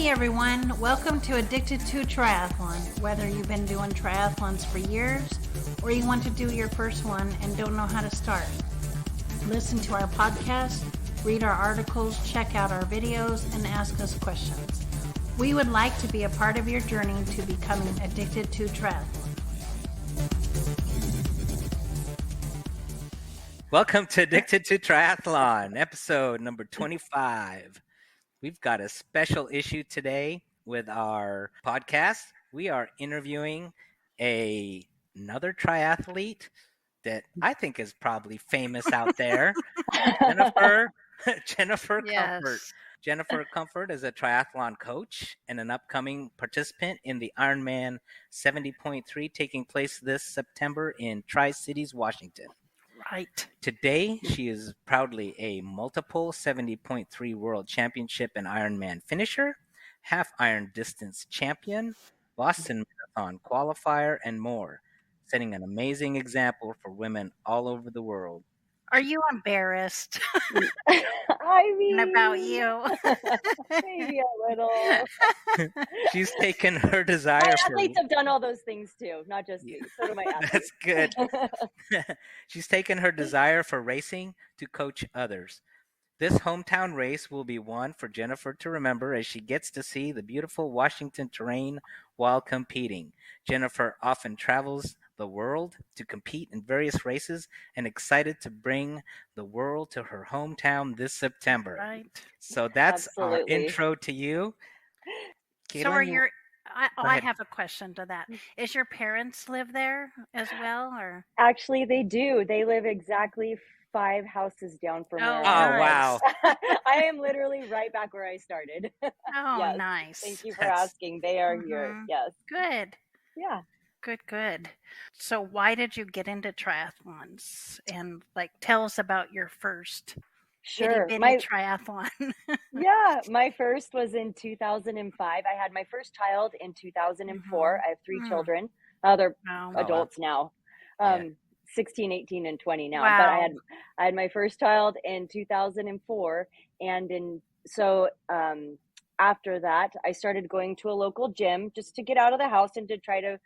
Hey everyone, welcome to Addicted2Triathlon. Whether you've been doing triathlons for years or you want to do your first one and don't know how to start, listen to our podcast, read our articles, check out our videos, and ask us questions. We would like to be a part of your journey to becoming addicted to triathlon. Welcome to Addicted to Triathlon, episode number 25. We've got a special issue today with our podcast. We are interviewing another triathlete that I think is probably famous out there, Jennifer Yes. Comfort. Jennifer Comfort is a triathlon coach and an upcoming participant in the Ironman 70.3 taking place this September in Tri-Cities, Washington. Right. Today, she is proudly a multiple 70.3 World Championship and Ironman finisher, half-iron distance champion, Boston Marathon qualifier, and more, setting an amazing example for women all over the world. Are you embarrassed I mean, about you? maybe a little. She's taken her desire My for... athletes have done all those things too, not just me. So do my athletes. That's good. She's taken her desire for racing to coach others. This hometown race will be one for Jennifer to remember as she gets to see the beautiful Washington terrain while competing. Jennifer often travels the world to compete in various races and excited to bring the world to her hometown this September. Right. So that's our Absolutely. intro to you. So are Caitlin, your I ahead. have a question to that. Is your parents live there as well, or? Actually, they do. They live exactly 5 houses down from where Oh, I Oh, was. wow. I am literally right back where I started. Oh, Yes. nice. Thank you for That's- asking. They are here. Mhm. Yes. Good. Yeah. Good. So why did you get into triathlons? And tell us about your first Sure. itty bitty My triathlon. Yeah, my first was in 2005. I had my first child in 2004. Mhm. I have 3 Mm. children. They're Wow. wow. adults now. Yeah. 16, 18, and 20 now. But Wow. I had my first child in 2004, and after that, I started going to a local gym just to get out of the house and to try to,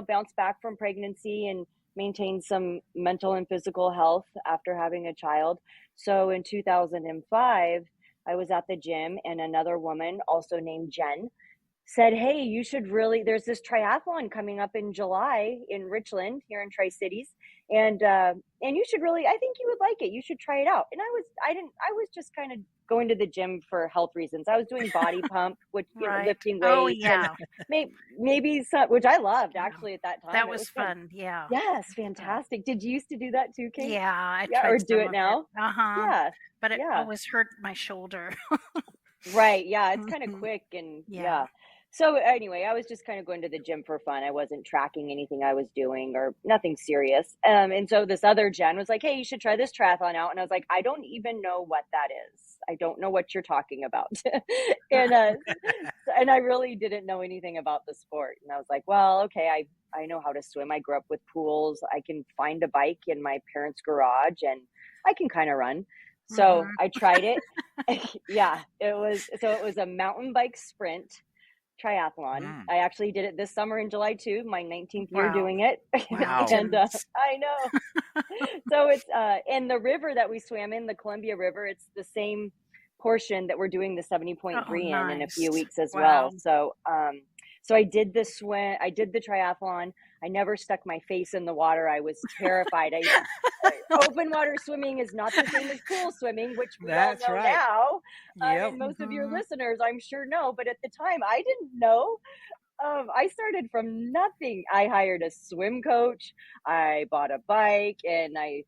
bounce back from pregnancy and maintain some mental and physical health after having a child. So in 2005, I was at the gym, and another woman, also named Jen, said, "Hey, you should there's this triathlon coming up in July in Richland here in Tri-Cities. And you should I think you would like it. You should try it out." And I was just kind of going to the gym for health reasons. I was doing body pump, which, Right. lifting Oh, weights, yeah. and maybe some, which I loved Yeah. actually at that time. That It was good. fun. Yeah. Yes, fantastic. Did you used to do that too, Kate? Yeah, I Yeah, tried or do some it of now? Uh-huh. Yeah, But it yeah. always hurt my shoulder. Right. Yeah. It's kind of Mhm. quick and Yeah. yeah. So anyway, I was just kind of going to the gym for fun. I wasn't tracking anything I was doing or nothing serious. And so this other Jen was like, "Hey, you should try this triathlon out." And I was like, "I don't even know what that is. I don't know what you're talking about." and I really didn't know anything about the sport. And I was like, "Well, okay, I know how to swim. I grew up with pools. I can find a bike in my parents' garage and I can kind of run." So Mhm. I tried it. Yeah, it was a mountain bike sprint triathlon. Mm. I actually did it this summer in July too, my 19th year Wow. doing it. Wow. And I know. So it's in the river that we swam in, the Columbia River. It's the same portion that we're doing the 70.3 Oh, in a few nice. weeks as Wow. well. So I did the swim, I did the triathlon. I never stuck my face in the water. I was terrified. Open water swimming is not the same as pool swimming, which we That's all know right. now. Yep. And most of your Mhm. listeners, I'm sure, know. But at the time, I didn't know. I started from nothing. I hired a swim coach. I bought a bike, and I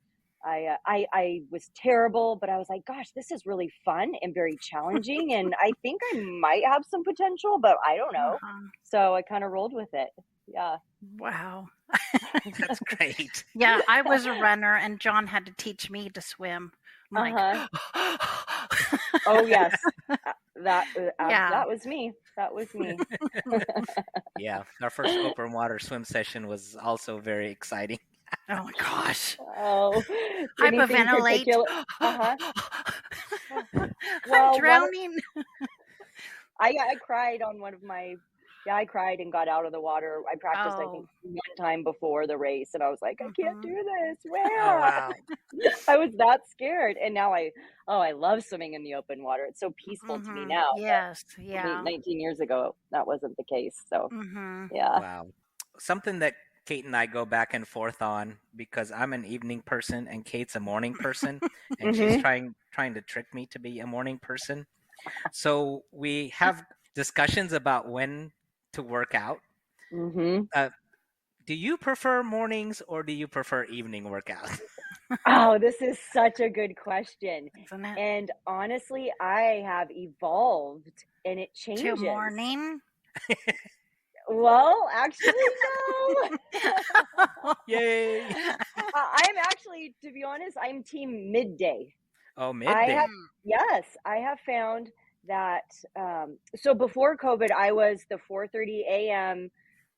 was terrible, but I was like, "Gosh, this is really fun and very challenging, and I think I might have some potential, but I don't know." Uh-huh. So I kind of rolled with it. Yeah. Wow. That's great. Yeah, I was a runner, and John had to teach me to swim. I'm Uh-huh. like, Oh yes, Yeah. that was me. That was me. Yeah, our first open water swim session was also very exciting. Oh my gosh. Oh, anything Hyperventilate. particular? I'm Well, drowning. I cried on one of my, I cried and got out of the water. I practiced, I think, Oh. one time before the race, and I was like, I can't do this. Oh, Where? wow. I was that scared. And now I love swimming in the open water. It's so peaceful to me now. Yes. But Yeah. 19 years ago, that wasn't the case. So, Mm-hmm. yeah. Wow. Something that Kate and I go back and forth on, because I'm an evening person and Kate's a morning person, and she's trying to trick me to be a morning person. So we have discussions about when to work out. Mm-hmm. Do you prefer mornings or do you prefer evening workout? Oh, this is such a good question. Isn't it? And honestly, I have evolved and it To changes. morning. Well, actually, no. Yay! I'm actually, to be honest, I'm team midday. Oh, midday. Yes, I have found that. So before COVID, I was the 4:30 a.m.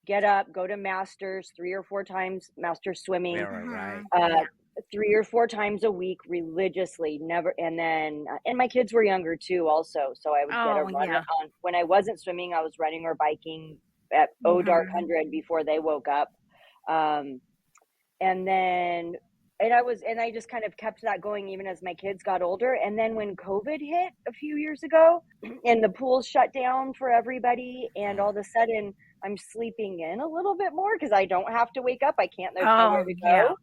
get up, go to Masters 3 or 4 times, Masters swimming, Right. Yeah. 3 or 4 times a week religiously, never. And then, and my kids were younger too, also. So I would get a Oh, run yeah. on when I wasn't swimming. I was running or biking at dark 100 before they woke up. And then, and I just kind of kept that going even as my kids got older. And then when COVID hit a few years ago and the pools shut down for everybody, and all of a sudden I'm sleeping in a little bit more because I don't have to wake up. I can't, there's nowhere to go. Yeah.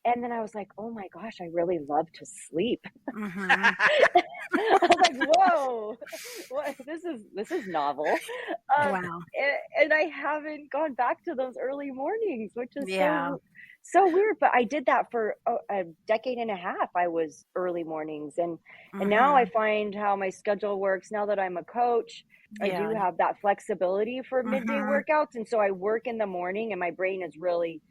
And then I was like, oh my gosh, I really love to sleep. Mm-hmm. I was like, whoa, what, this is novel. Wow. And I haven't gone back to those early mornings, which is Yeah. so weird. But I did that for a decade and a half. I was early mornings, and now I find how my schedule works. Now that I'm a coach, I do have that flexibility for midday workouts, and so I work in the morning, and my brain is really,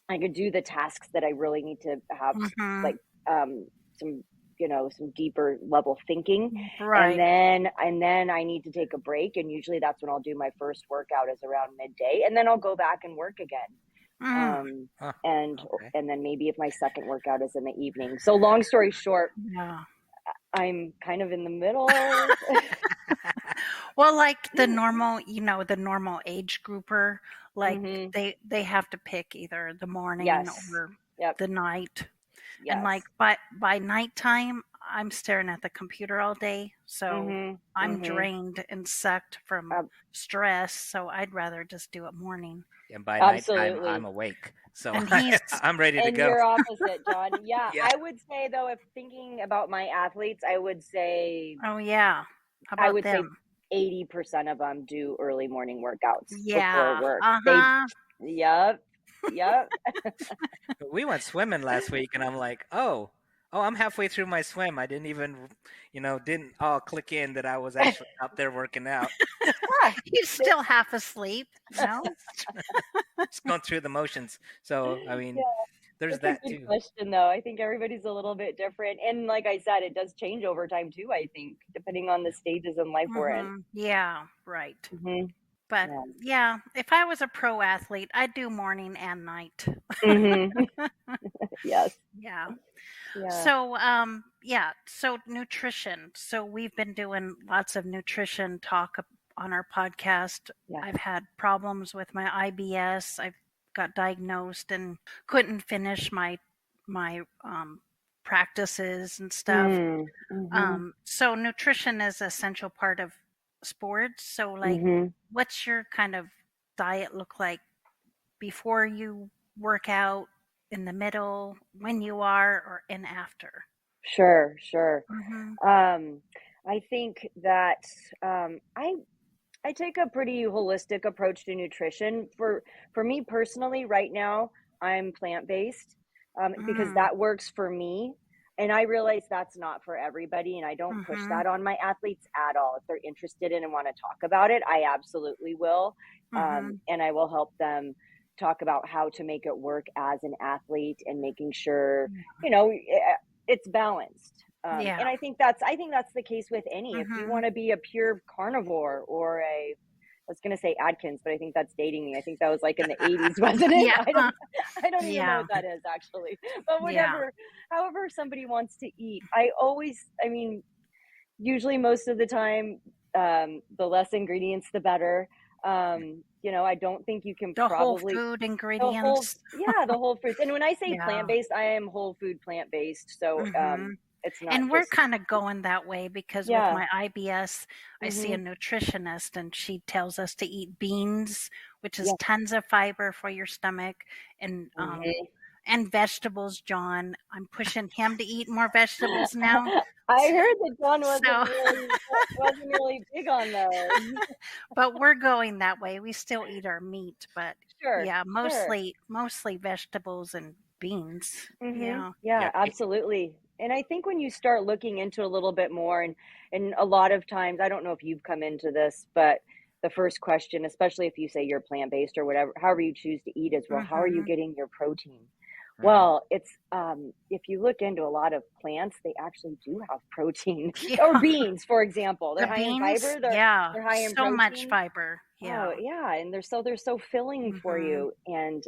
I could do the tasks that I really need to have, like some, some deeper level thinking. Right. And then I need to take a break, and usually that's when I'll do my first workout is around midday, and then I'll go back and work again. And then maybe if my second workout is in the evening. So long story short, I'm kind of in the middle. Well, like the normal, the normal age grouper, like they have to pick either the morning or the night. Yes. And like by nighttime, I'm staring at the computer all day. So I'm drained and sucked from stress. So I'd rather just do it morning. And by nighttime, I'm awake. So I'm ready to go. And you're opposite, John. Yeah, I would say, though, if thinking about my athletes, I would say... Oh, yeah. How about them? Say 80% of them do early morning workouts before work. Yep. We went swimming last week, and I'm like, oh, I'm halfway through my swim. I didn't even, didn't all click in that I was actually out there working out. You're still half asleep, no? Just going through the motions. So, I mean, there's that a good too. Question, though. I think everybody's a little bit different. And like I said, it does change over time too, I think, depending on the stages in life we're in. Yeah, right. But yeah, if I was a pro athlete, I'd do morning and night. Yes. Yeah. So, so nutrition. So we've been doing lots of nutrition talk on our podcast. I've had problems with my IBS. I've got diagnosed and couldn't finish my practices and stuff. So nutrition is an essential part of sports. So like, what's your kind of diet look like before you work out, in the middle, when you are, or in after? Sure. I think that I take a pretty holistic approach to nutrition. For me personally, right now, I'm plant-based because that works for me. And I realize that's not for everybody, and I don't push that on my athletes at all. If they're interested in and want to talk about it, I absolutely will. And I will help them talk about how to make it work as an athlete and making sure, it's balanced. And I think that's the case with any. If you want to be a pure carnivore or I was going to say Atkins, but I think that's dating me. I think that was like in the 80s, wasn't it? I don't even know what that is actually. But however somebody wants to eat. Usually most of the time, the less ingredients, the better. I don't think you can The whole probably food the ingredients. whole fruits. And when I say Yeah. plant-based, I am whole food plant-based. So it's not And we're just kind of going that way because with my IBS, I see a Mhm. nutritionist and she tells us to eat beans, which is Yeah. tons of fiber for your stomach, and vegetables. John, I'm pushing him to eat more vegetables now. I heard that John So, wasn't really big on those. but we're going that way. We still eat our meat, but Sure, yeah, sure. mostly vegetables and beans. Yeah. Yeah, Yeah. absolutely. And I think when you start looking into a little bit more, and a lot of times, I don't know if you've come into this, but the first question, especially if you say you're plant-based or whatever, however you choose to eat, is, well, how are you Mhm. getting your protein? Mhm. Well, it's if you look into a lot of plants, they actually do have protein. Or Yeah. beans, for example. They're The high in beans, fiber, yeah, they're high in so much protein. fiber. Oh, Yeah. yeah, and they're so filling for Mhm. you, and,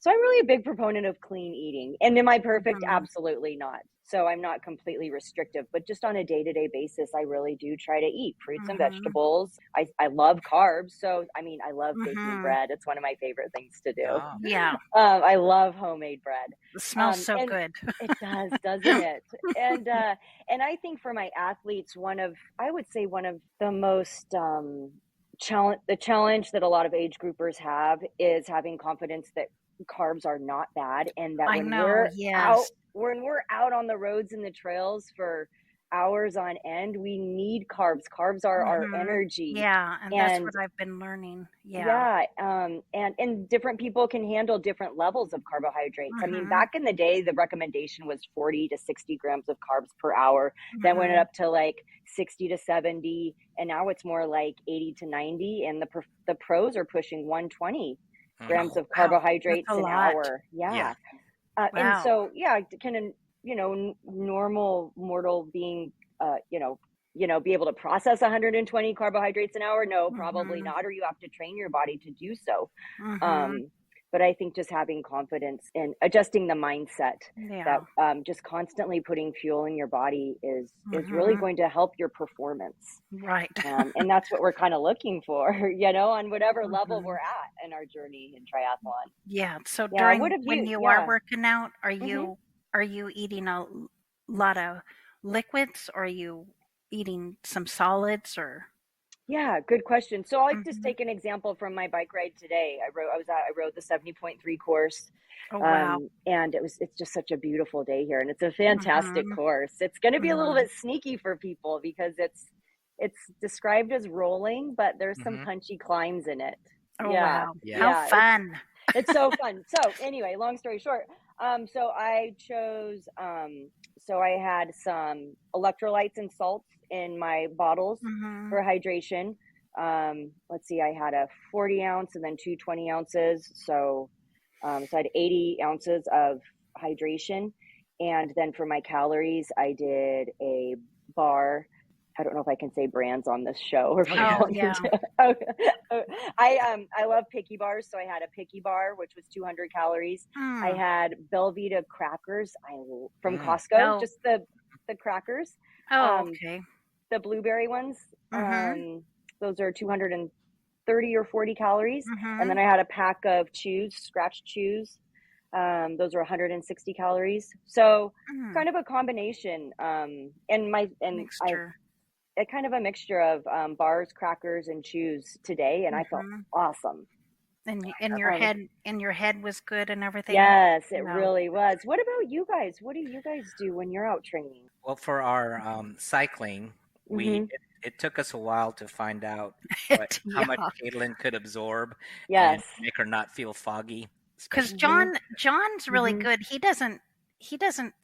so I'm really a big proponent of clean eating, and am I perfect? Mhm. Absolutely not. So I'm not completely restrictive, but just on a day-to-day basis, I really do try to eat fruits and Mhm. vegetables. I love carbs, so, I mean, I love baking Mhm. bread, it's one of my favorite things to do. Oh. Yeah. I love homemade bread. It smells so And good. it does, doesn't it? And I think for my athletes, I would say one of the most, the challenge that a lot of age groupers have is having confidence that carbs are not bad, and that I know, yes. when we're out on the roads and the trails for hours on end, we need carbs. Carbs are our Mhm. energy. Yeah, and that's And what I've been learning. Yeah. yeah, and different people can handle different levels of carbohydrates. I mean, Mhm. back in the day, the recommendation was 40 to 60 grams of carbs per hour. Then went Mhm. up to like 60 to 70, and now it's more like 80 to 90. And the pros are pushing 120 Mhm. grams Oh, of wow. That's a carbohydrates an lot. hour. Yeah. Yeah, and Wow. so yeah, can a normal mortal being, be able to process 120 carbohydrates an hour? No, probably Mhm. not, or you have to train your body to do so. Mhm. Um, but I think just having confidence and adjusting the mindset that, Yeah. just constantly putting fuel in your body is really Mhm. going to help your performance. Right. And that's what we're kind of looking for, on whatever level we're Mhm. at in our journey in triathlon. Yeah, so Yeah, what during have when you? you are Yeah. working out, hmm are you eating a lot of liquids, or are you eating some solids, or Yeah, good question. So I'll just Mhm. take an example from my bike ride today. I rode the 70.3 course. Oh, wow. And it's just such a beautiful day here, and it's a fantastic Mhm. course. It's going to be a little Mhm. bit sneaky for people because it's described as rolling, but there's some Mhm. punchy climbs in it. Oh, Yeah. wow. Yeah. How Yeah, fun. it's so fun. So anyway, long story short, so I chose, so I had some electrolytes and salts in my bottles Mhm. for hydration. Let's see, I had a 40 ounce and then two 20 ounces. So I had 80 ounces of hydration. And then for my calories, I did a bar. I don't know if I can say brands on this show or if Oh we yeah. Oh, don't need yeah. to. I love picky bars, so I had a picky bar which was 200 calories. I Mm. had Belvita crackers from Mm. Costco, Oh. just the crackers, Oh, um, okay. the blueberry ones. Mhm. Those are 230 or 40 calories, and then Mhm. I had a pack of chews, scratch chews. Those are 160 calories. So Mm. kind of a combination. I've Mixture. a kind of a mixture of bars, crackers, and chews today, and I felt Mhm. awesome. And Um, your head was good and everything? yes, it No. really was. What about you guys? What do you guys do when you're out training? Well, for our cycling, we hmm it took us a while to find out how much Yeah. Caitlin could absorb and Yes. make her not feel foggy, 'Cause especially. hmm John's really hmm good. He doesn't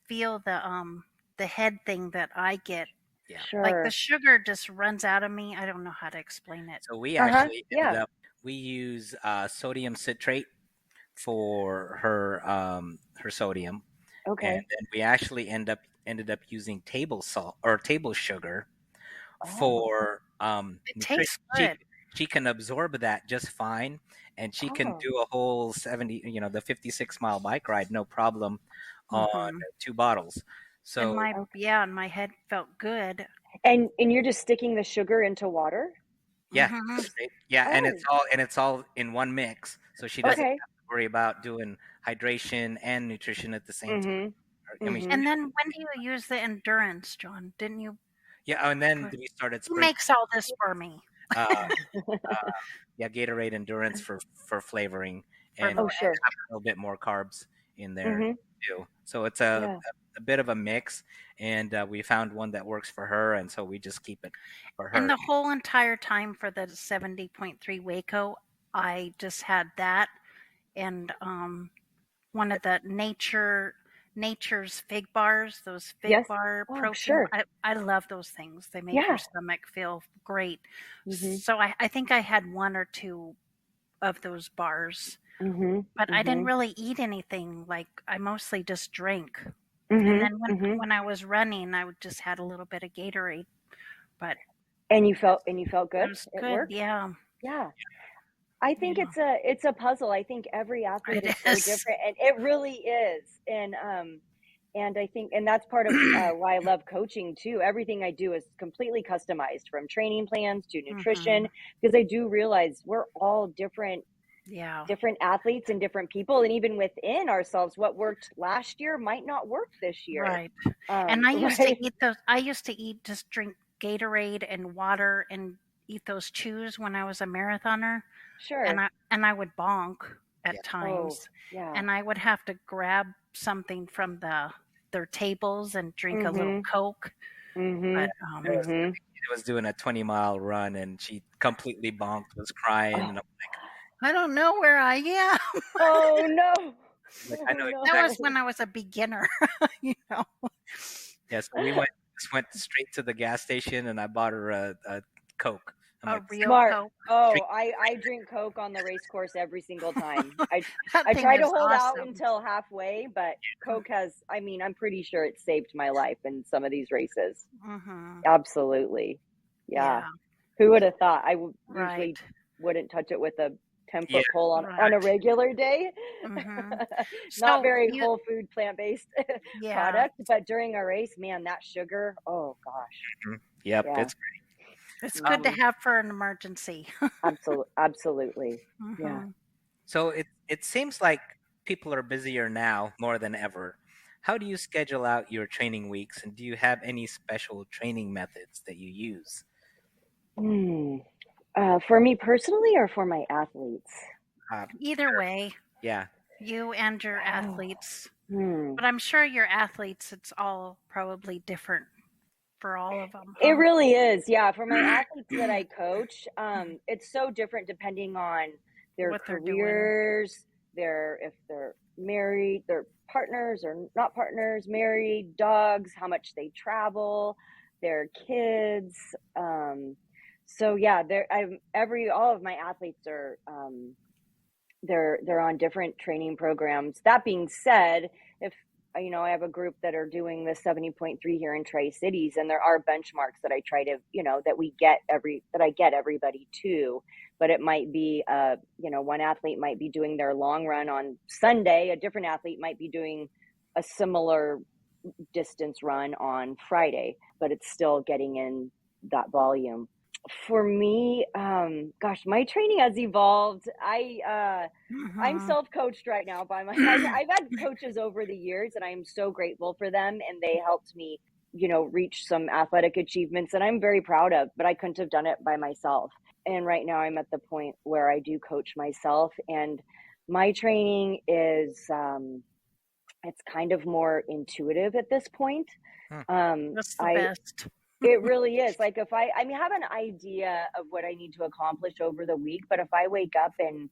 feel the head thing that I get. Yeah. Like, the Sure. sugar just runs out of me. I don't know how to explain it. So we Uh-huh. actually ended Yeah. up we use sodium citrate for her sodium, and Okay. then we actually ended up using table salt or table sugar Oh. for It nutrition. tastes good. She can absorb that just fine, and she can Oh. do a whole 70, the 56-mile bike ride, no problem, on Mhm. 2 bottles. And So Okay. and my head felt good. And you're just sticking the sugar into water? Yeah, Mhm. yeah, and Oh, it's all in one mix, so she doesn't okay. have to worry about doing hydration and nutrition at the same time. Mhm. I mean, Mhm. And then when do you use the endurance, John? Didn't you yeah, and then put we started who sprinkling, makes all this for me? uh, yeah, Gatorade Endurance for flavoring For and the Oh, sure. have a little bit more carbs in there Mhm. too. So it's Yeah. a bit of a mix, and we found one that works for her, and so we just keep it for and her. the whole entire time for the 70.3 Waco, I just had that and one of the nature's fig bars, those fig Yes. bar Oh, protein. sure. I love those things. They make your Yeah. stomach feel great. Mhm. So I think I had one or two of those bars, Mhm. but I didn't Mhm. really eat anything. Like I mostly just drank. And Mhm. then Mhm. when I was running, I would just had a little bit of Gatorade, but And you felt it good? was It good. worked? Yeah, Yeah. I think yeah, it's a puzzle. I think every athlete it is so is. different, and it really is. And I think and that's part of why I love coaching too. Everything I do is completely customized, from training plans to Hmm. nutrition, because I do realize we're all Yeah. different athletes and different people, and even within ourselves, what worked last year might not work this year. Right. And I used to Right? eat those I used to eat just drink Gatorade and water and eat those chews when I was a marathoner, Sure. and I would bonk Yeah, at Oh, times, yeah. and I would have to grab something from their tables and drink a little Mhm. Coke, but, Mhm. it was Mhm. it was doing a 20-mile run, and she completely bonked, was crying, and Oh. I'm I don't know where I am. Oh no. like, I Oh know That exactly. was no. when I was a beginner, you know? Yeah, so we went straight to the gas station, and I bought her a Coke. I'm A like, real Smart. Coke. Oh, drink. I drink Coke on the race course every single time. That I thing try to is hold out awesome. until halfway, but Coke has, I mean, I'm pretty sure it saved my life in some of these races. Mhm. Absolutely. Yeah. Yeah, Who would have thought? Usually right, wouldn't touch it with a 10-foot Yeah, pole on a right. regular day. Mhm. Not So very you whole food, plant-based yeah, product, but during a race, man, that sugar, oh gosh. mhm, yep, Yeah. it's it's good to Mhm. have for an emergency. Absolutely. Yeah. Mhm. so it seems like people are busier now more than ever. How do you schedule out your training weeks, and do you have any special training methods that you use? Hmm. For me personally or for my athletes? Either way, Yeah, you and your Oh. athletes. Hmm. But I'm sure your athletes, it's all probably different for all of them, It huh? really is. Yeah. For my athletes that I coach, it's so different depending on their What they're doing. careers, if they're married, their partners or not partners, married, dogs, how much they travel, their kids. So yeah, all of my athletes are they're on different training programs. That being said, if I have a group that are doing the 70.3 here in Tri-Cities, and there are benchmarks that I try to, that I get everybody to, but it might be one athlete might be doing their long run on Sunday, a different athlete might be doing a similar distance run on Friday, but it's still getting in that volume. For me, gosh, my training has evolved. I'm Mhm. self-coached right now by my I've had coaches over the years, and I'm so grateful for them, and they helped me, reach some athletic achievements that I'm very proud of, but I couldn't have done it by myself. And right now I'm at the point where I do coach myself, and my training is it's kind of more intuitive at this point. hmm, That's the I best. It really is. Like, if I mean, have an idea of what I need to accomplish over the week, but if I wake up and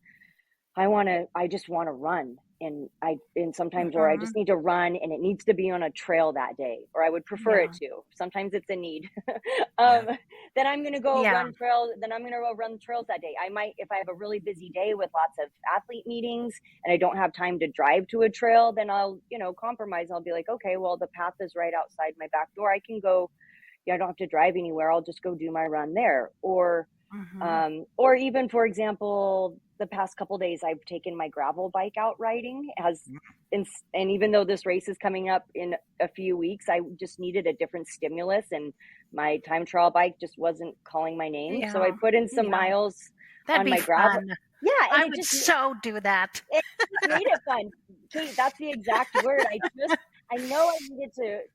I just want to run, and sometimes, or I Mhm. just need to run, and it needs to be on a trail that day, or I would prefer it Yeah. to. Sometimes it's a need. yeah, um, then I'm going to go Yeah. run trails. Then I'm going to go run trails that day. I might, if I have a really busy day with lots of athlete meetings and I don't have time to drive to a trail, then I'll, compromise. I'll be like, okay, well, the path is right outside my back door. I can go. I don't have to drive anywhere. I'll just go do my run there. Or Mhm. even, for example, the past couple days, I've taken my gravel bike out riding and even though this race is coming up in a few weeks, I just needed a different stimulus, and my time trial bike just wasn't calling my name. So I put in some miles That'd on be my gravel. fun. Yeah. And I would so do that. It made it fun. Kate, that's the exact word. I know I needed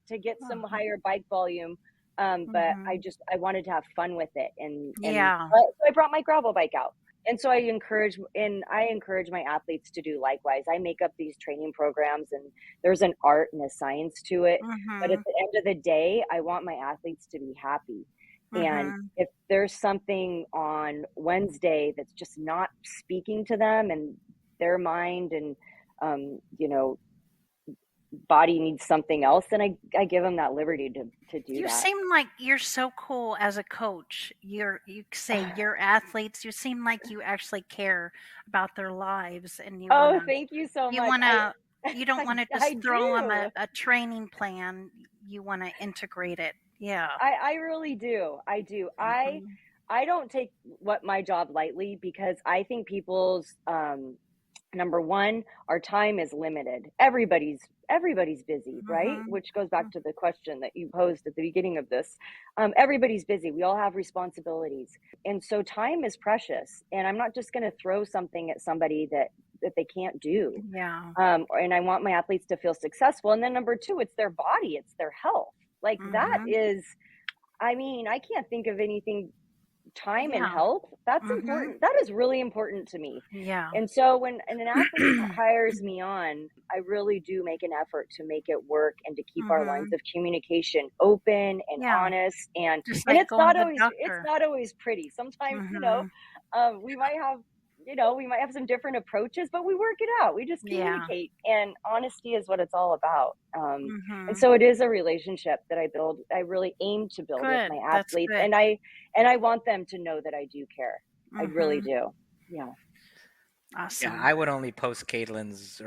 to get some higher bike volume. But I wanted to have fun with it. So I brought my gravel bike out. And so I encourage my athletes to do likewise. I make up these training programs, and there's an art and a science to it. But at the end of the day, I want my athletes to be happy. And if there's something on Wednesday that's just not speaking to them and their mind and, body needs something else, then I give them that liberty to do that. You seem like you're so cool as a coach. You say your athletes, you seem like you actually care about their lives, and thank you so much. You don't want to just throw them a training plan. You want to integrate it. Yeah. I really do. I do. I don't take my job lightly, because I think people's number one, our time is limited. Everybody's busy, right? Which goes back to the question that you posed at the beginning of this. Everybody's busy. We all have responsibilities. And so time is precious. And I'm not just going to throw something at somebody that they can't do. Yeah. And I want my athletes to feel successful. And then number two, it's their body, it's their health. Like that is, I can't think of anything. Time and health, that's important. That is really important to me. Yeah. And so when an athlete hires me on, I really do make an effort to make it work and to keep our lines of communication open and honest. And it's not always pretty. Sometimes, we might have some different approaches, but we work it out. We just communicate, and honesty is what it's all about. And so it is a relationship that I really aim to build with my athletes. And I want them to know that I do care. I really do. Yeah. Awesome. Yeah, I would only post Caitlin's,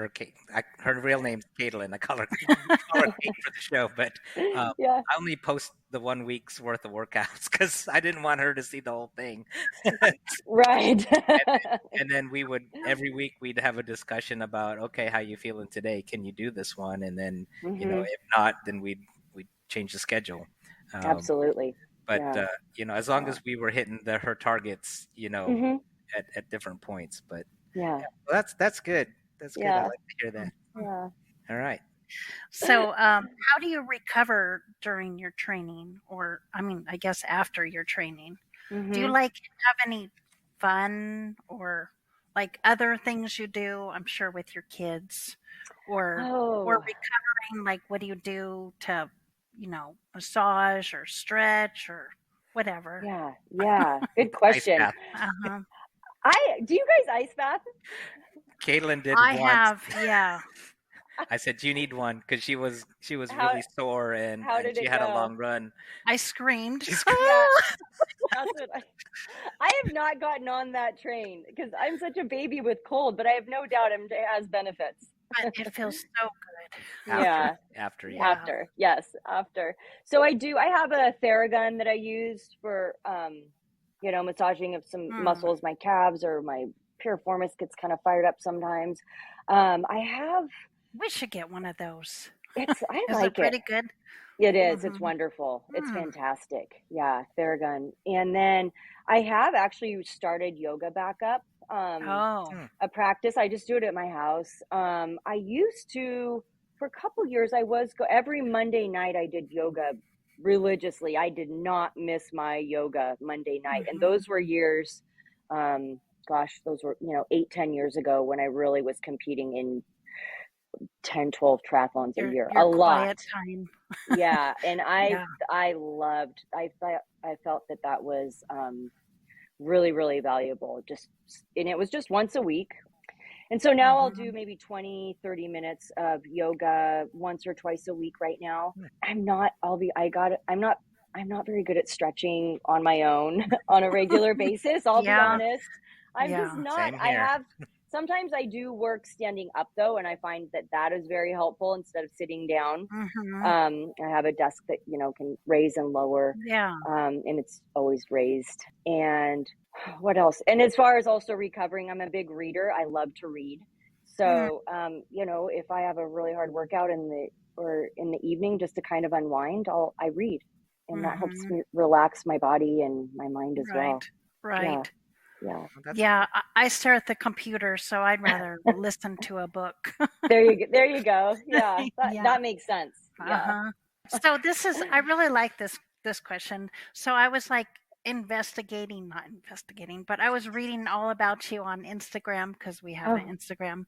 her real name's Caitlin. I call her Kate for the show, but I only post the 1 week's worth of workouts because I didn't want her to see the whole thing. Right. and then every week we'd have a discussion about, okay, how you feeling today? Can you do this one? And then, if not, then we'd change the schedule. Absolutely. But, as long as we were hitting her targets, at different points, but well, that's good. That's good. I like to hear that. Yeah. All right. So, how do you recover during your training, or I guess after your training? Do you have any fun or other things you do? I'm sure with your kids, or recovering. What do you do to, massage or stretch or whatever? Yeah. Good question. Do you guys ice bath? Caitlin did I once. have, yeah. I said, you need one, because she was really sore and she had a long run. I screamed. That's what I have not gotten on that train because I'm such a baby with cold, but I have no doubt it has benefits. But it feels so good. After. After. So I have a Theragun that I use for, massaging of some muscles, my calves, or my piriformis gets kind of fired up sometimes. We should get one of those. Is it pretty good? It is. It's wonderful. It's fantastic. Yeah, Theragun. And then I have actually started yoga back up. A practice. I just do it at my house. I used to, for a couple years, every Monday night I did yoga religiously. I did not miss my yoga Monday night. And those were years, those were, 8-10 years ago when I really was competing in 10-12 triathlons a year. A lot. Time. Yeah. And I felt that was really, really valuable. And it was just once a week. And so now I'll do maybe 20, 30 minutes of yoga once or twice a week right now. I'm not very good at stretching on my own on a regular basis. I'll be honest. I'm just not. Sometimes I do work standing up though, and I find that is very helpful instead of sitting down. I have a desk that, can raise and lower. Yeah. And it's always raised. And what else? And as far as also recovering, I'm a big reader. I love to read. So, if I have a really hard workout in the evening, just to kind of unwind, I read, and that helps me relax my body and my mind as well. Right. Yeah. Yeah, I stare at the computer, so I'd rather listen to a book. There you go. Yeah, that makes sense. Yeah. So I really like this question. So I was like not investigating, but I was reading all about you on Instagram because we have an Instagram.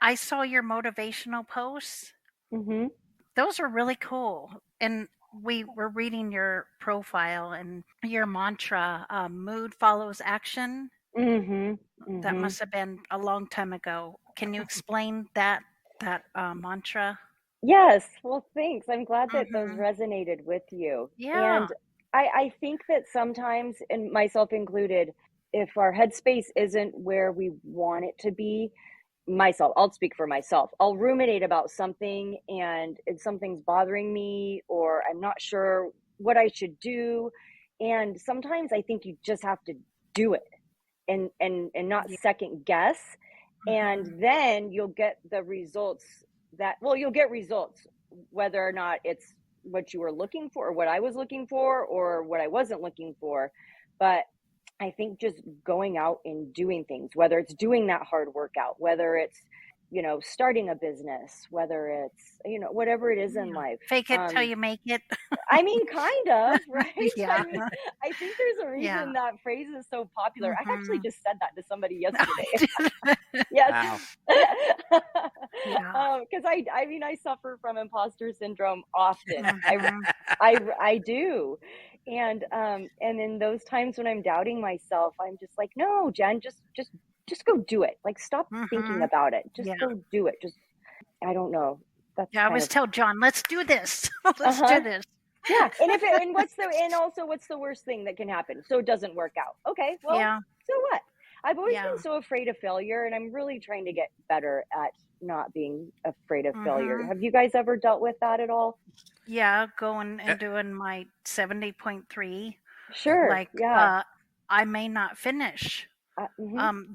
I saw your motivational posts. Mm-hmm. Those are really cool. And we were reading your profile and your mantra, mood follows action. That must have been a long time ago. Can you explain that mantra? Yes. Well, thanks. I'm glad that those resonated with you. Yeah. And I think that sometimes, and myself included, if our headspace isn't where we want it to be, I'll speak for myself. I'll ruminate about something and something's bothering me, or I'm not sure what I should do. And sometimes I think you just have to do it and not second guess. And then you'll get the results you'll get results, whether or not it's what you were looking for or what I was looking for or what I wasn't looking for. But I think just going out and doing things, whether it's doing that hard workout, whether it's, starting a business, whether it's, whatever it is in life. Fake it till you make it. I mean, kind of, right? Yeah. I mean, I think there's a reason that phrase is so popular. I actually just said that to somebody yesterday. Yes. Wow. Because I suffer from imposter syndrome often. I do. And in those times when I'm doubting myself, I'm just like, no, Jen, just go do it. Like, stop thinking about it. Just go do it. I don't know. I always tell John, let's do this. Let's do this. Yeah. And what's the worst thing that can happen? So it doesn't work out. Okay. Well, so what? I've always been so afraid of failure, and I'm really trying to get better at not being afraid of failure. Have you guys ever dealt with that at all? Yeah, going and doing my 70.3. Sure. Like, I may not finish.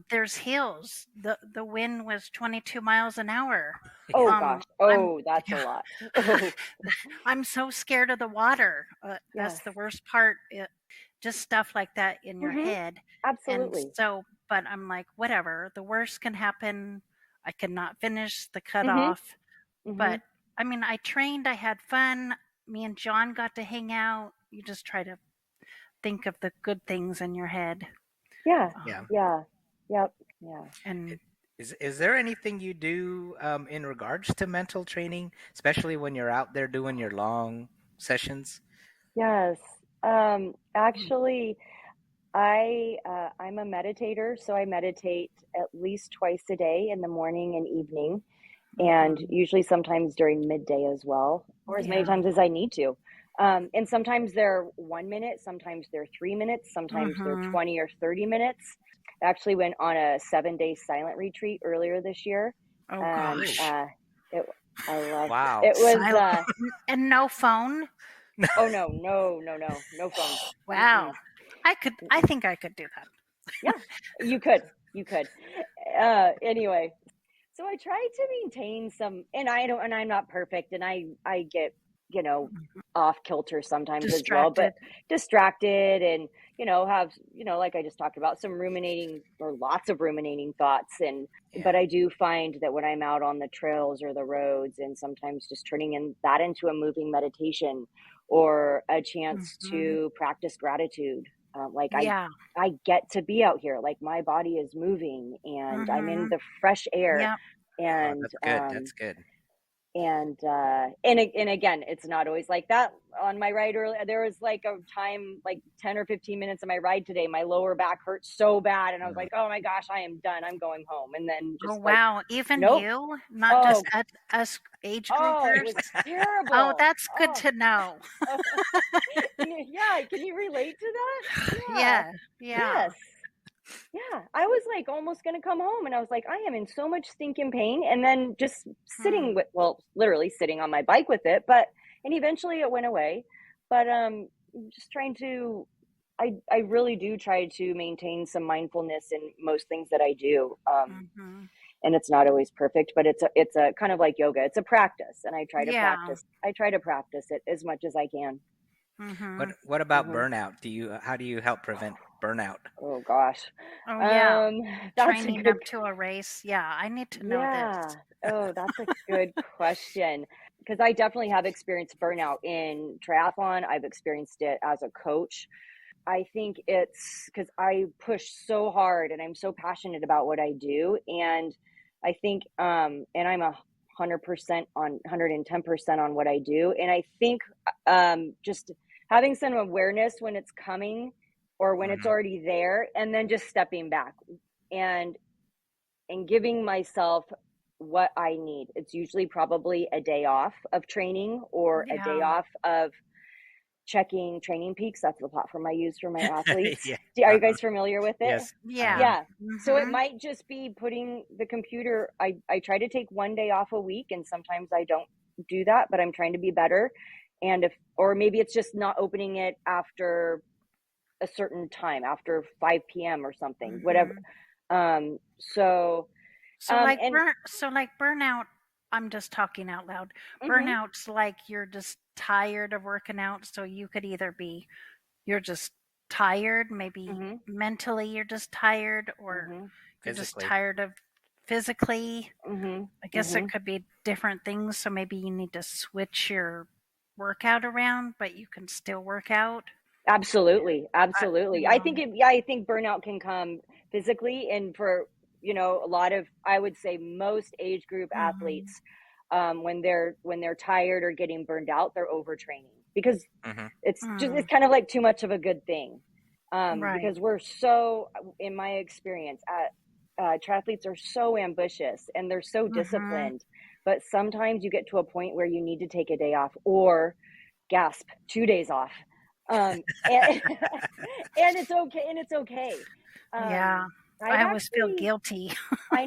There's hills. The wind was 22 miles an hour. Oh gosh. Oh, that's a lot. I'm so scared of the water. That's the worst part. Just stuff like that in your head. Absolutely. And so, but I'm like, whatever. The worst can happen. I cannot finish the cutoff. But I mean, I trained. I had fun. Me and John got to hang out. You just try to think of the good things in your head. Yeah. Yep. And is there anything you do in regards to mental training, especially when you're out there doing your long sessions? Yes. Actually, I'm a meditator, so I meditate at least twice a day in the morning and evening, and usually sometimes during midday as well, or as many times as I need to. And sometimes they're 1 minute, sometimes they're 3 minutes, sometimes they're 20 or 30 minutes. I actually went on a 7-day silent retreat earlier this year. Oh gosh. I loved Wow. it. It was and no phone. Oh no phone. Wow. I think I could do that. Yeah, you could. Anyway, so I try to maintain some, and I'm not perfect, and I get, off kilter sometimes as well, but distracted and, have, like I just talked about, some ruminating or lots of ruminating thoughts. But I do find that when I'm out on the trails or the roads, and sometimes just turning that into a moving meditation or a chance to practice gratitude. I get to be out here, like my body is moving and I'm in the fresh air. And that's good. And again, it's not always like that. On my ride earlier, there was like a time, like 10 or 15 minutes of my ride today, my lower back hurt so bad, and I was like, oh my gosh, I am done, I'm going home. And then just even you, not just us age groupers. It was terrible. Oh, that's good to know. Yeah, can you relate to that? Yeah. Yes. Yeah, I was like almost gonna come home, and I was like, I am in so much stinking pain, and then just sitting with, well, literally sitting on my bike with it, and eventually it went away. But just trying to, I really do try to maintain some mindfulness in most things that I do. Mm-hmm. And it's not always perfect, but it's a kind of like yoga. It's a practice, and Yeah. I try to practice it as much as I can. Mm-hmm. What about hmm burnout? How do you help prevent burnout? Oh gosh, Oh, yeah. that's a Training good. up to a race. Yeah, I need to know this. Yeah. Oh, that's a good question. Because I definitely have experienced burnout in triathlon. I've experienced it as a coach. I think it's because I push so hard and I'm so passionate about what I do. And I think, and I'm 100% on 110% on what I do. And I think just having some awareness when it's coming or when it's Hmm. already there, and then just stepping back and giving myself what I need. It's usually probably a day off of training or a day Yeah. off of checking Training Peaks. That's the platform I use for my athletes. Yeah. Are you guys familiar with it? Yes, I Yeah. am. Yeah. So it Mm-hmm. might just be putting the computer, I try to take one day off a week, and sometimes I don't do that, but I'm trying to be better. And or maybe it's just not opening it after a certain time, after 5 p.m. or something, whatever. Mm-hmm. So, and So like burnout, I'm just talking out loud. mhm, Burnout's like you're just tired of working out, so you could either be you're just tired, maybe mhm, mentally you're just tired, or mhm, you're just Physically. tired of physically. mhm, I guess it mhm. could be different things, so maybe you need to switch your workout around, but you can still work out. Absolutely, I, absolutely. I think yeah, I think burnout can come physically, and for a lot of, I would say most age group mm-hmm. athletes, when they're tired or getting burned out, they're overtraining because Hmm. it's Mm, kind of like too much of a good thing, right. because we're so, in my experience, triathletes are so ambitious and they're so Mm-hmm. disciplined, but sometimes you get to a point where you need to take a day off or gasp 2 days off, and and it's okay. Yeah. I've I always feel actually, guilty. I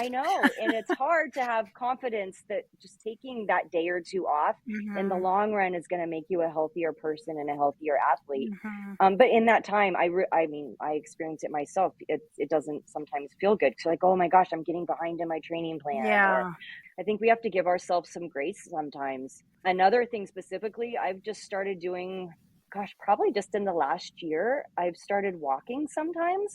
know, and it's hard to have confidence that just taking that day or two off in the Mm-hmm. long run is going to make you a healthier person and a healthier athlete. Mm-hmm. But in that time, I mean, I experience it myself. It doesn't sometimes feel good. So like, oh my gosh, I'm getting behind in my training plan, or Yeah. I think we have to give ourselves some grace sometimes. Another thing specifically, I've just started doing, gosh, probably just in the last year, I've started walking sometimes.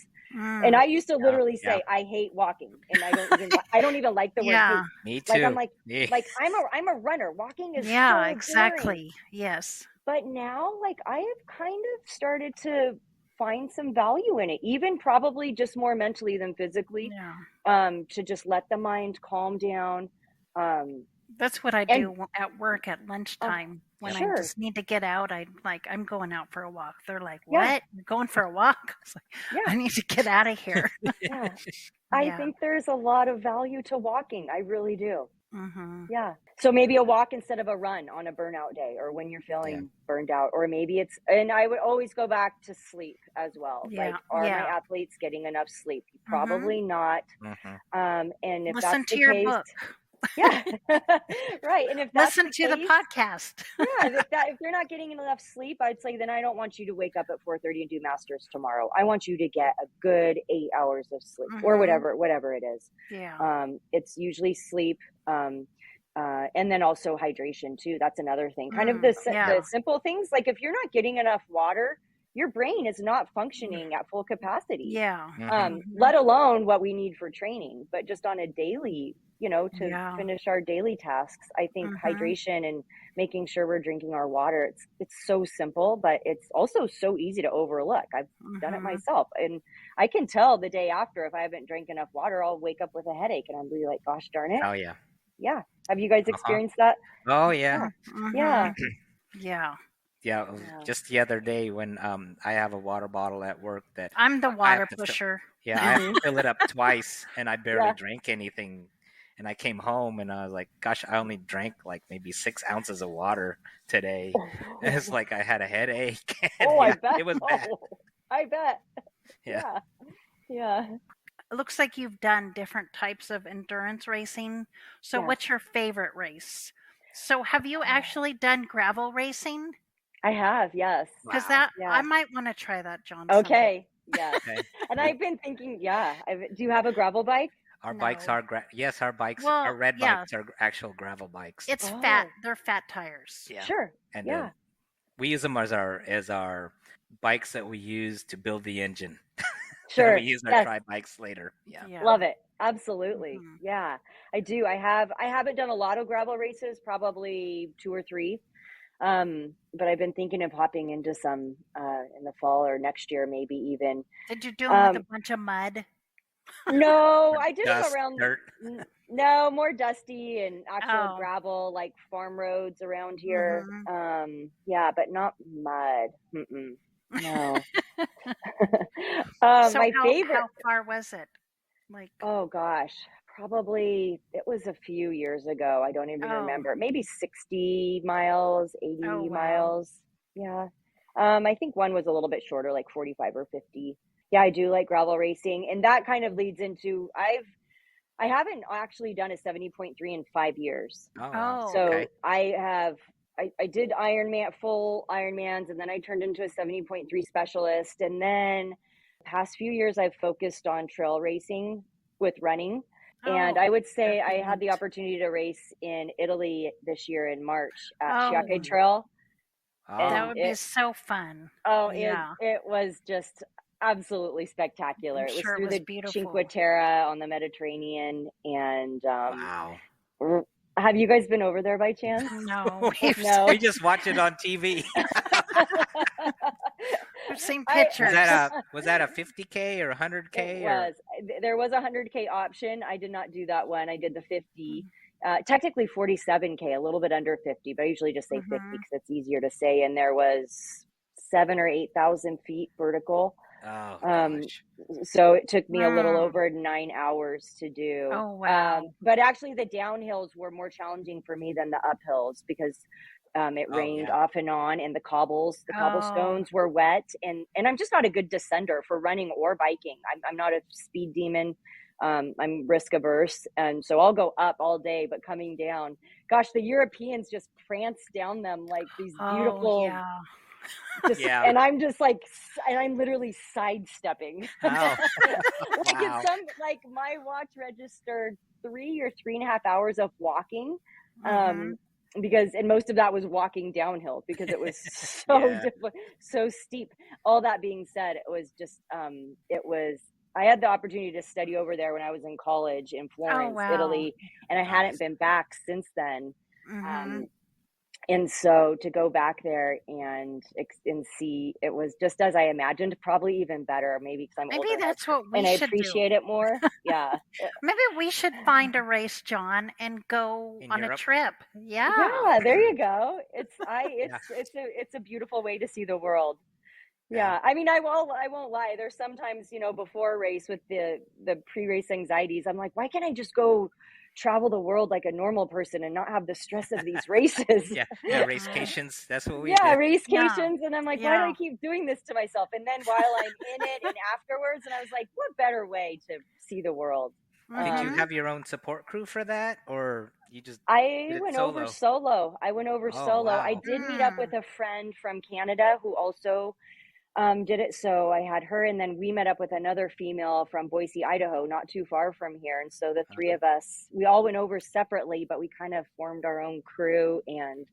And Mm. I used to Yeah, literally yeah. say I hate walking, and I don't even like the word Yeah. hate. Me Like I'm too. like Yeah. like I'm a runner. Walking is Yeah, so boring. exactly. Yes. But now, like, I have kind of started to find some value in it, even probably just more mentally than physically, Yeah. to just let the mind calm down. Um, That's what I and do at work at oh, lunchtime when I sure, just need to get out. I'm going out for a walk. They're like, yeah, "What? You're going for a walk?" I was like, yeah, "I need to get out of here." yeah. I Yeah. think there's a lot of value to walking. I really do. Mhm. Yeah. So maybe a walk instead of a run on a burnout day, or when you're Yeah. feeling burned out, or maybe and I would always go back to sleep as well. Like, Yeah. are my Yeah. athletes getting enough sleep? Mhm. Probably not. Hmm. And if Listen that's to the your case, book. yeah, right. And if that's Listen the to the case, podcast. yeah, if you're not getting enough sleep, I'd say then I don't want you to wake up at 4:30 and do masters tomorrow. I want you to get a good 8 hours of sleep, or Mhm. whatever it is. Yeah. It's usually sleep, and then also hydration too. That's another thing. Kind of Mm. the Yeah. simple things, like if you're not getting enough water, your brain is not functioning at full capacity. Yeah. Hmm. Mhm. Let alone what we need for training, but just on a daily, to Yeah. finish our daily tasks. I think Mhm. hydration and making sure we're drinking our water, it's so simple, but it's also so easy to overlook. I've done it Mhm. myself, and I can tell the day after if I haven't drank enough water, I'll wake up with a headache and I'll be like, gosh darn it. Oh yeah. Yeah. Have you guys Uh-huh. experienced that? Oh yeah. Yeah. Mhm. Yeah. Yeah. Yeah. Yeah. Just the other day when I have a water bottle at work that I'm the I have water to fill. pusher. Yeah, I have to Mhm. fill it up twice, and I barely Yeah. drank anything. And I came home and I was like, "Gosh, I only drank like maybe 6 ounces of water today." It's Oh, like I had a headache, and oh, I yeah, bet. it was bad. Oh, I bet. Yeah. Yeah. Yeah. It looks like you've done different types of endurance racing. So Yes. what's your favorite race? So have you actually done gravel racing? I have, yes. Because Wow. that I Yeah. might want to try that, John, someday. Okay. Yes. Okay. And I've been thinking, yeah. Do you have a gravel bike? Our bikes No. are yes, our Well, red yeah. bikes are actual gravel bikes. It's Oh. fat. They're fat tires. Yeah. Sure. And Yeah. we use them as our bikes that we use to build the engine. Then Sure. we use our Yes. tri bikes later. Yeah. Love it. Absolutely. Mhm. Yeah. I do. I haven't done a lot of gravel races, probably 2 or 3. But I've been thinking of hopping into some in the fall or next year, maybe even. Did you do them with a bunch of mud? No, Or I did them dust, around. dirt. No, more dusty and actual Oh. gravel, like farm roads around here. Mhm. Yeah, but not mud. Mm-mm. No. So My favorite. how far was it? Like, Oh gosh, probably it was a few years ago. I don't even oh, remember. Maybe 60 miles, 80 oh wow. miles. Yeah. I think one was a little bit shorter, like 45 or 50. Yeah, I do like gravel racing. And that kind of leads into I haven't actually done a 70.3 in 5 years. Oh, wow. Oh. So Okay. I did Ironman, full Ironmans, and then I turned into a 70.3 specialist. And then past few years, I've focused on trail racing with running. And Oh, I would say that'd be I had the neat. opportunity to race in Italy this year in March at Oh, Chiake Trail. Oh, that And would be so fun. Yeah. it was just absolutely spectacular. I'm It was sure it through was the beautiful. Cinque Terre on the Mediterranean. And wow. have you guys been over there by chance? No, No. We just watch it on TV. I've seen I- pictures. Was that a 50K or 100K? It was. There was a 100K option. I did not do that one. I did the 50. Technically 47K, a little bit under 50, but I usually just say 50 because it's easier to say. And there was 7,000 or 8,000 feet vertical. Oh gosh. So it took me a little over 9 hours to do. Oh wow. But actually the downhills were more challenging for me than the uphills because it rained off and on, and the cobblestones were wet, and I'm just not a good descender for running or biking. I'm not a speed demon. I'm risk averse, and so I'll go up all day, but coming down, gosh, the Europeans just prance down them like these beautiful. And I'm just like, and I'm literally sidestepping. Oh. Like Wow. like my watch registered 3 or 3.5 hours of walking. Because and most of that was walking downhill because it was so steep. All that being said, it was just I had the opportunity to study over there when I was in college in Florence, Italy, and I hadn't been back since then. And so to go back there and see, it was just as I imagined, probably even better, maybe because I'm older. Maybe that's what we and I should appreciate do. it more. Yeah. Maybe we should find a race, John, and go In on Europe? a trip. Yeah. Yeah, there you go. It's a beautiful way to see the world. Yeah. I mean, I won't lie. There's sometimes, before a race with the pre-race anxieties, I'm like, why can't I just go travel the world like a normal person and not have the stress of these races? Racecations. That's what we Yeah, did. racecations. And I'm like, why do I keep doing this to myself? And then while I'm in it and afterwards, and I was like, what better way to see the world? Did you have your own support crew for that, or you just? I went over solo. I went over solo. Wow. I did meet up with a friend from Canada who also did it. So I had her, and then we met up with another female from Boise, Idaho, not too far from here. And so the three of us, we all went over separately, but we kind of formed our own crew, and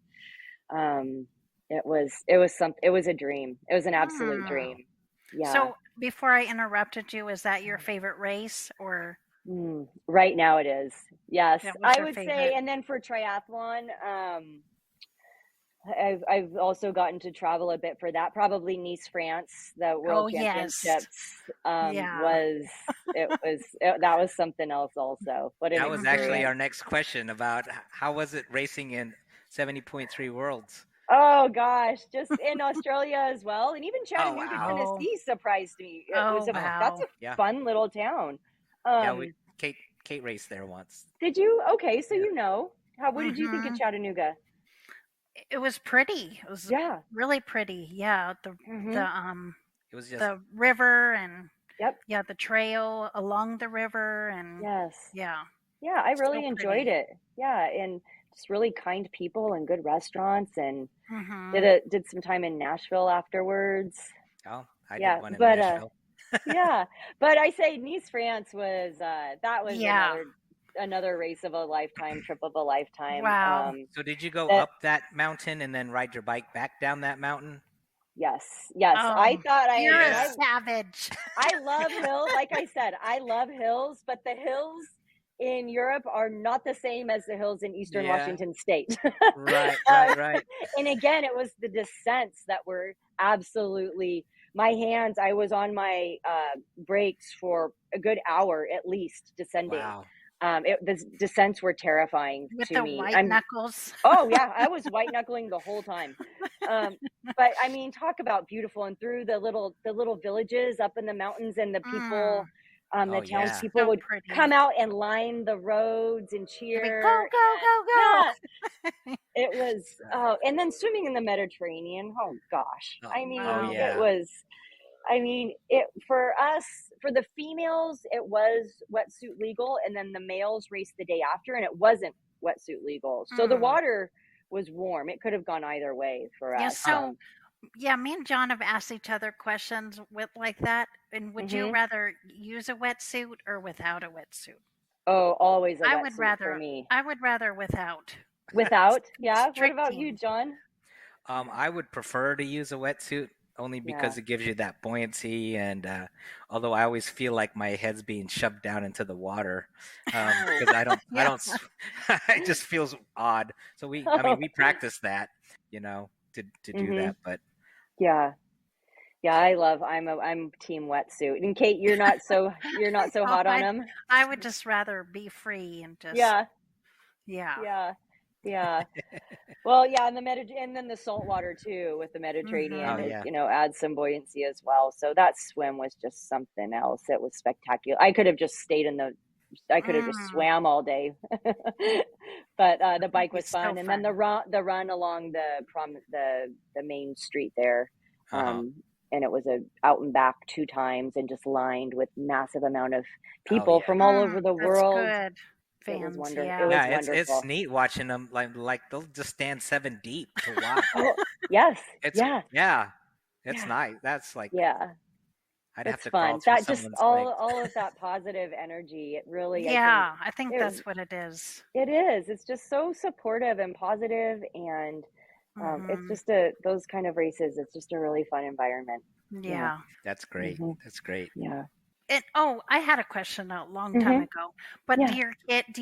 it was a dream. It was an absolute dream. Yeah. So before I interrupted you, is that your favorite race or? Right now it is. Yes, I would say. And then for triathlon, I've also gotten to travel a bit for that. Probably Nice, France. The World Championships that was something else also. That was actually our next question about how was it racing in 70.3 Worlds. Oh gosh, just in Australia as well, and even Chattanooga, Tennessee surprised me. That's a fun little town. Kate raced there once. Did you? Okay, so what did you think of Chattanooga? It was pretty. It was really pretty. Yeah, It was just the river and Yep. Yeah, the trail along the river, and Yes. yeah, Yeah, I so really enjoyed pretty. it. Yeah, and just really kind people and good restaurants, and Mm-hmm. did some time in Nashville afterwards. Oh, I did Yeah, one in but Nashville. yeah, but I say Nice, France was that was Yeah. another race of a lifetime, trip of a lifetime. Wow. So did you go That up that mountain and then ride your bike back down that mountain? yes, yes. Oh, I thought I you're a and Yeah. savage. I love hills. Like I said, I love hills, but the hills in Europe are not the same as the hills in Eastern Yeah. Washington State. Right, Uh, right. and again, it was the descents that were absolutely my hands. I was on my brakes for a good hour at least descending. Wow. The descents were terrifying With to the me. white knuckles. Oh yeah, I was white knuckling the whole time. But I mean, talk about beautiful, and through the little villages up in the mountains, and the Mm, people, Oh, the yeah. townspeople so would come pretty. out and line the roads and They'd be, go, cheer. go, And go, yeah, go. it was. Oh, and then swimming in the Mediterranean. Oh gosh, Oh, I oh mean, Wow. it yeah. was. I mean, it for us, for the females, it was wetsuit legal, and then the males raced the day after, and it wasn't wetsuit legal. So the Mm. water was warm. It could have gone either way for Yeah, us. Huh. so yeah, me and John have asked each other questions with like that. And would you Hmm. rather use a wetsuit or without a wetsuit? Oh, always a I would wetsuit for rather me. I would rather without. Without, yeah. What about you, Constricting. John? I would prefer to use a wetsuit only Yeah. because it gives you that buoyancy, and although I always feel like my head's being shoved down into the water, Oh. because I Yeah. don't, it just feels odd. So I mean, we practice that, to do Hmm. that, but Yeah. Yeah. I'm team wetsuit. And Kate, you're not so Oh, hot on them. I would just rather be free and just Yeah. yeah. Yeah. Yeah. Well, yeah, and and then the salt water too with the oh Mediterranean, Mhm. yeah, adds some buoyancy as well. So that swim was just something else. It was spectacular. I could have just Mm, swam all day, but the that'd bike be was so fun. And then fun. the run along the main street there, uh-huh. um, and it was a out and back two times, and just lined with massive amount of Oh people yeah. from all over the That's world. good. Fans, It yeah. was Yeah, it's wonderful. neat watching them, like they'll just stand 7 deep to watch. Oh yes, It's yeah, yeah, it's yeah. nice. That's like Yeah, I'd have it's to crawl fun. through That just someone's legs. all of that positive energy, it really, I think Yeah, I think it that's what it is. it is. It's just so supportive and positive, and it's Mhm. just those kind of races. It's just a really fun environment. Yeah. Yeah. That's great. Hmm. That's great. Yeah. And oh, I had a question a long time Hmm. ago. But Yeah. do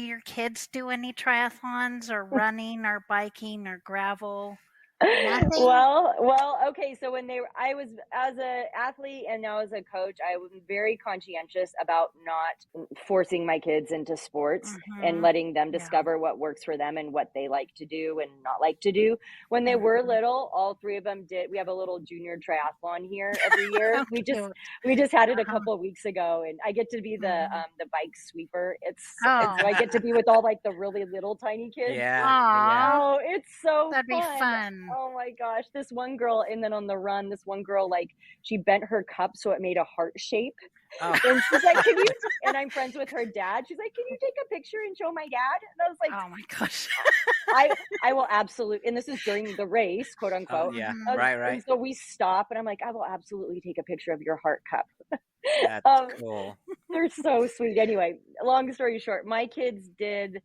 your kids do any triathlons or running or biking or gravel? Nothing? Okay. So I was as a athlete and now as a coach, I was very conscientious about not forcing my kids into sports and Mhm. letting them Yeah. discover what works for them and what they like to do and not like to do. When they were Mhm. little, all three of them did. We have a little junior triathlon here every year. How cute. We just had it a Uh-huh. couple of weeks ago, and I get to be Mhm. the bike sweeper. It's so I Oh. get to be with all like the really little tiny kids. Yeah, yeah. Aw. Oh, it's so That'd be fun. fun. Oh my gosh. This one girl, and then on the run, this one girl, like, she bent her cup so it made a heart shape. Oh, And she's like, and I'm friends with her dad. She's like, can you take a picture and show my dad? And I was like, Oh my gosh. I will absolutely, and this is during the race, quote oh unquote. yeah. Mhm. Right, And right. so we stop, and I'm like, I will absolutely take a picture of your heart cup. That's um, cool. they're so sweet. Anyway, long story short, my kids did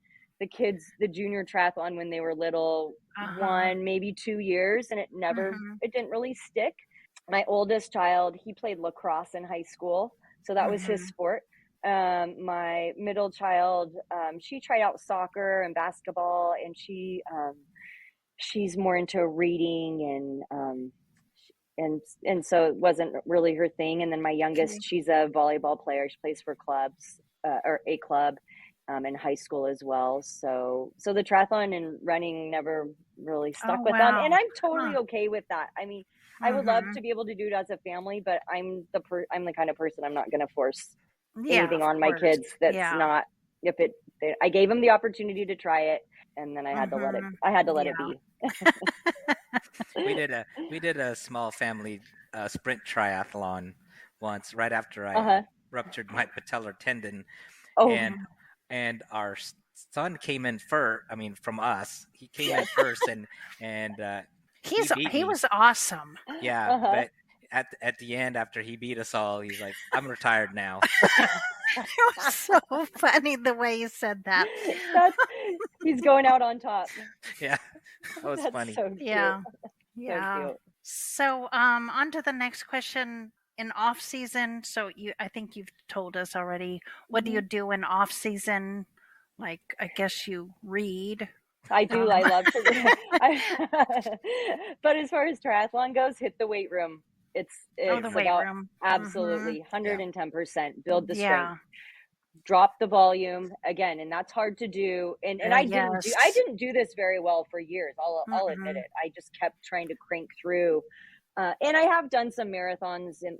the junior triathlon when they were little, Uh-huh. 1, maybe 2 years, and Mhm. it didn't really stick. My oldest child, he played lacrosse in high school, so that was his Mhm. sport. My middle child, she tried out soccer and basketball, and she's more into reading and so it wasn't really her thing. And then my youngest, Okay. she's a volleyball player. She plays for clubs, or a club, in high school as well. So the triathlon and running never really Oh stuck with them, and wow. I'm totally Huh. okay with that. I mean, I would love Mhm. to be able to do it as a family, but I'm the kind of person, I'm not going to force Yeah, anything of on my course. kids that's Yeah. not if it. I gave them the opportunity to try it, and then Mhm. I had to let it Yeah. be. We did a small family sprint triathlon once right after I Uh-huh. ruptured my patellar tendon, Oh, and our son came in first. I mean, from us, he came in yes. first, and he beat he me. was awesome. Yeah, Uh-huh. but at the end, after he beat us all, he's like, "I'm retired now." It was so funny the way you said that. That's he's going out on top. Yeah, that was That's funny. so cute. Yeah. So Yeah. cute. So, on to the next question. In off season, so I think you've told us already. What do you do in off season? Like, I guess you read. I do. I Um, love to read. But as far as triathlon goes, hit the weight room. the It's weight about room. absolutely Yeah. 110%. Build the strength. Yeah. Drop the volume again, and that's hard to do. And I Yes. didn't do this very well for years. I'll admit Mhm. it. I just kept trying to crank through. And I have done some marathons in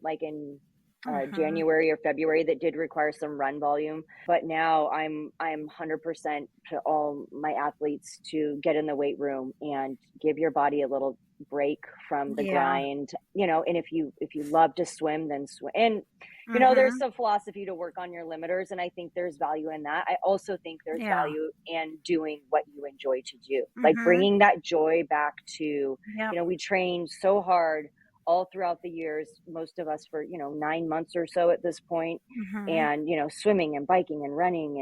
Mhm. January or February that did require some run volume. But now I'm 100% to all my athletes to get in the weight room and give your body a little break from the Yeah. grind. And if you love to swim, then swim. And there's Mhm. some philosophy to work on your limiters, and I think there's value in that. I also think there's Yeah. value in doing what you enjoy to do, like Mhm. bringing that joy back to. Yep. We train so hard all throughout the years, most of us for 9 months or so at this point, Mhm. and swimming and biking and running,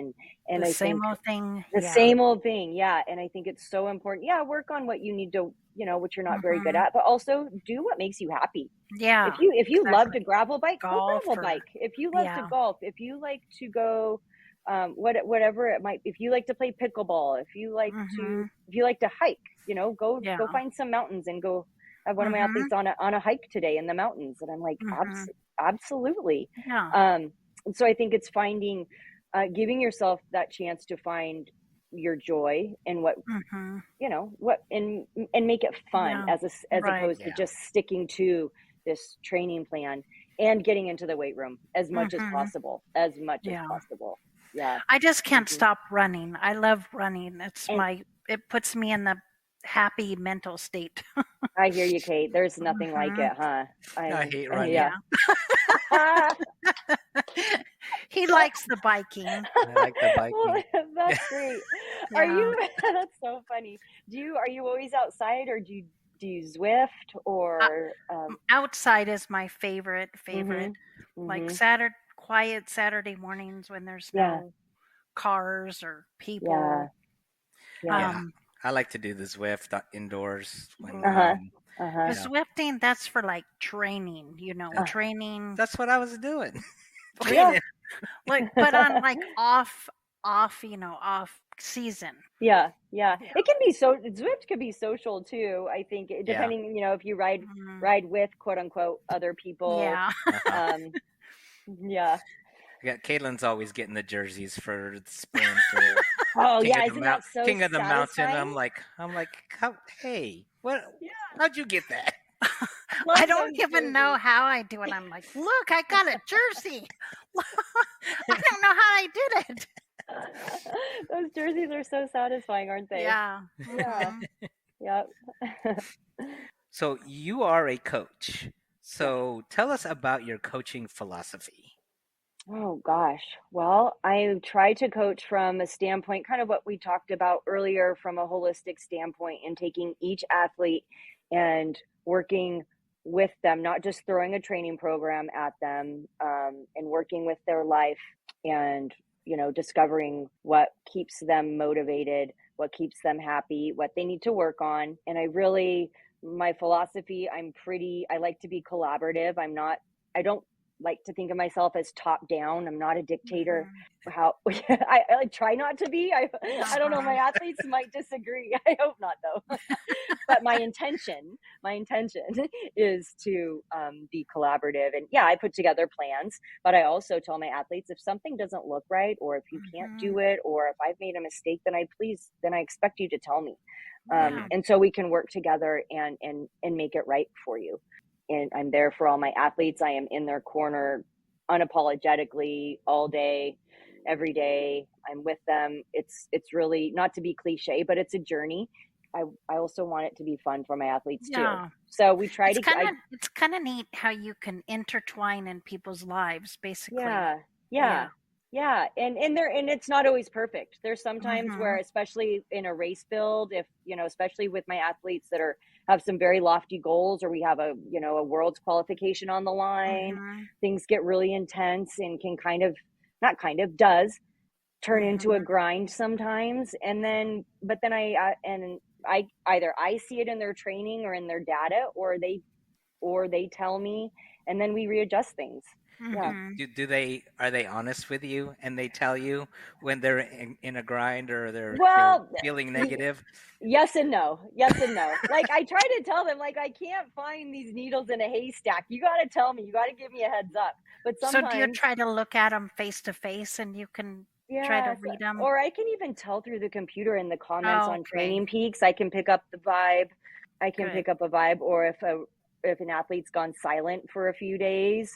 and The I same think old thing. the Yeah. same old thing, yeah. And I think it's so important. Yeah, work on what you need to, what you're not very good Mhm. at, but also do what makes you happy. Yeah. If you love to Exactly. gravel bike, go Golf gravel or bike. If you love to yeah. golf, if you like to go, whatever it might. If you like to play pickleball, Mhm. if you like to hike, Yeah. go find some mountains and go. I have one of my Mhm. athletes on a hike today in the mountains, and I'm like, Mhm. absolutely. Yeah. And so I think it's finding, giving yourself that chance to find your joy in what Mhm. what and make it fun Yeah. as Right. opposed to Yeah. just sticking to this training plan and getting into the weight room as much as Mhm. possible, Yeah. yeah. I just can't Mhm. stop running. I love running. And It puts me in the happy mental state. I hear you, Kate. There's nothing like Mhm. it, huh? I hate Yeah. running. He likes the biking. I like the Well, biking. Yeah. that's great. Are Yeah. you That's so funny. Are you always outside, or do you Zwift, Uh, or Outside is my favorite. mhm. Like Mhm. quiet Saturday mornings when there's Yeah. no cars or Yeah. people. Yeah. Yeah. Um, I like to do the Zwift indoors when Uh-huh. the Uh-huh. Zwifting, that's for like training, that, training that's what I was doing. Yeah. Training. like, but on like off, off season. Yeah, yeah. Yeah. It can be Zwift could be social too. I think Yeah. depending, if you ride Mhm. ride with quote unquote other people. Yeah. Uh-huh. Yeah. Yeah, Caitlin's always getting the jerseys for the sprint or Oh yeah, isn't that so King of the Mountain. satisfying? I'm like, hey, what? Yeah, How'd you get that? I love don't those even know jerseys. how I do it. I'm like, look, I got a jersey. I don't know how I did it. Those jerseys are so satisfying, aren't they? Yeah. Yeah. Mhm. Yep. So you are a coach. Yes. So tell us about your coaching philosophy. Oh gosh. Well, I try to coach from a standpoint, kind of what we talked about earlier, from a holistic standpoint, and taking each athlete and working with them, not just throwing a training program at them, and working with their life, and discovering what keeps them motivated, what keeps them happy, what they need to work on. And my philosophy, I like to be collaborative. I don't like to think of myself as top down. I'm not a dictator. Mhm. How I try not to be. I don't know. My Uh-huh. athletes might disagree. I hope not, though. But my intention is to be collaborative. And yeah, I put together plans, but I also tell my athletes, if something doesn't look right, or if you can't Mhm. do it, or if I've made a mistake, then I expect you to tell me. Yeah. And so we can work together and make it right for you. And I'm there for all my athletes. I am in their corner unapologetically all day, every day. I'm with them. It's really, not to be cliche, but it's a journey. I also want it to be fun for my athletes too. Yeah. So we try It's to it's kind of neat how you can intertwine in people's lives, basically. yeah. And it's not always perfect. There's sometimes where, Mhm. especially in a race build, if especially with my athletes that have some very lofty goals, or we have a a world's qualification on the line, Mhm. things get really intense and can kind of, not kind of, does turn into a Mhm. grind sometimes. And then but then I either I see it in their training or in their data, or they tell me, and then we readjust things. Yeah. Mhm. Are they honest with you and they tell you when they're in a grind or they're Well, feeling negative? yes and no. Yes and no. Like, I try to tell them, like, I can't find these needles in a haystack. You got to tell me. You got to give me a heads up. But So do you sometimes, try to look at them face to face and you can try to yes, read them? or I can even tell through the computer in the comments Oh, on okay. Training Peaks. I can pick up the vibe. I can Good. pick up a vibe, or if an athlete's gone silent for a few days,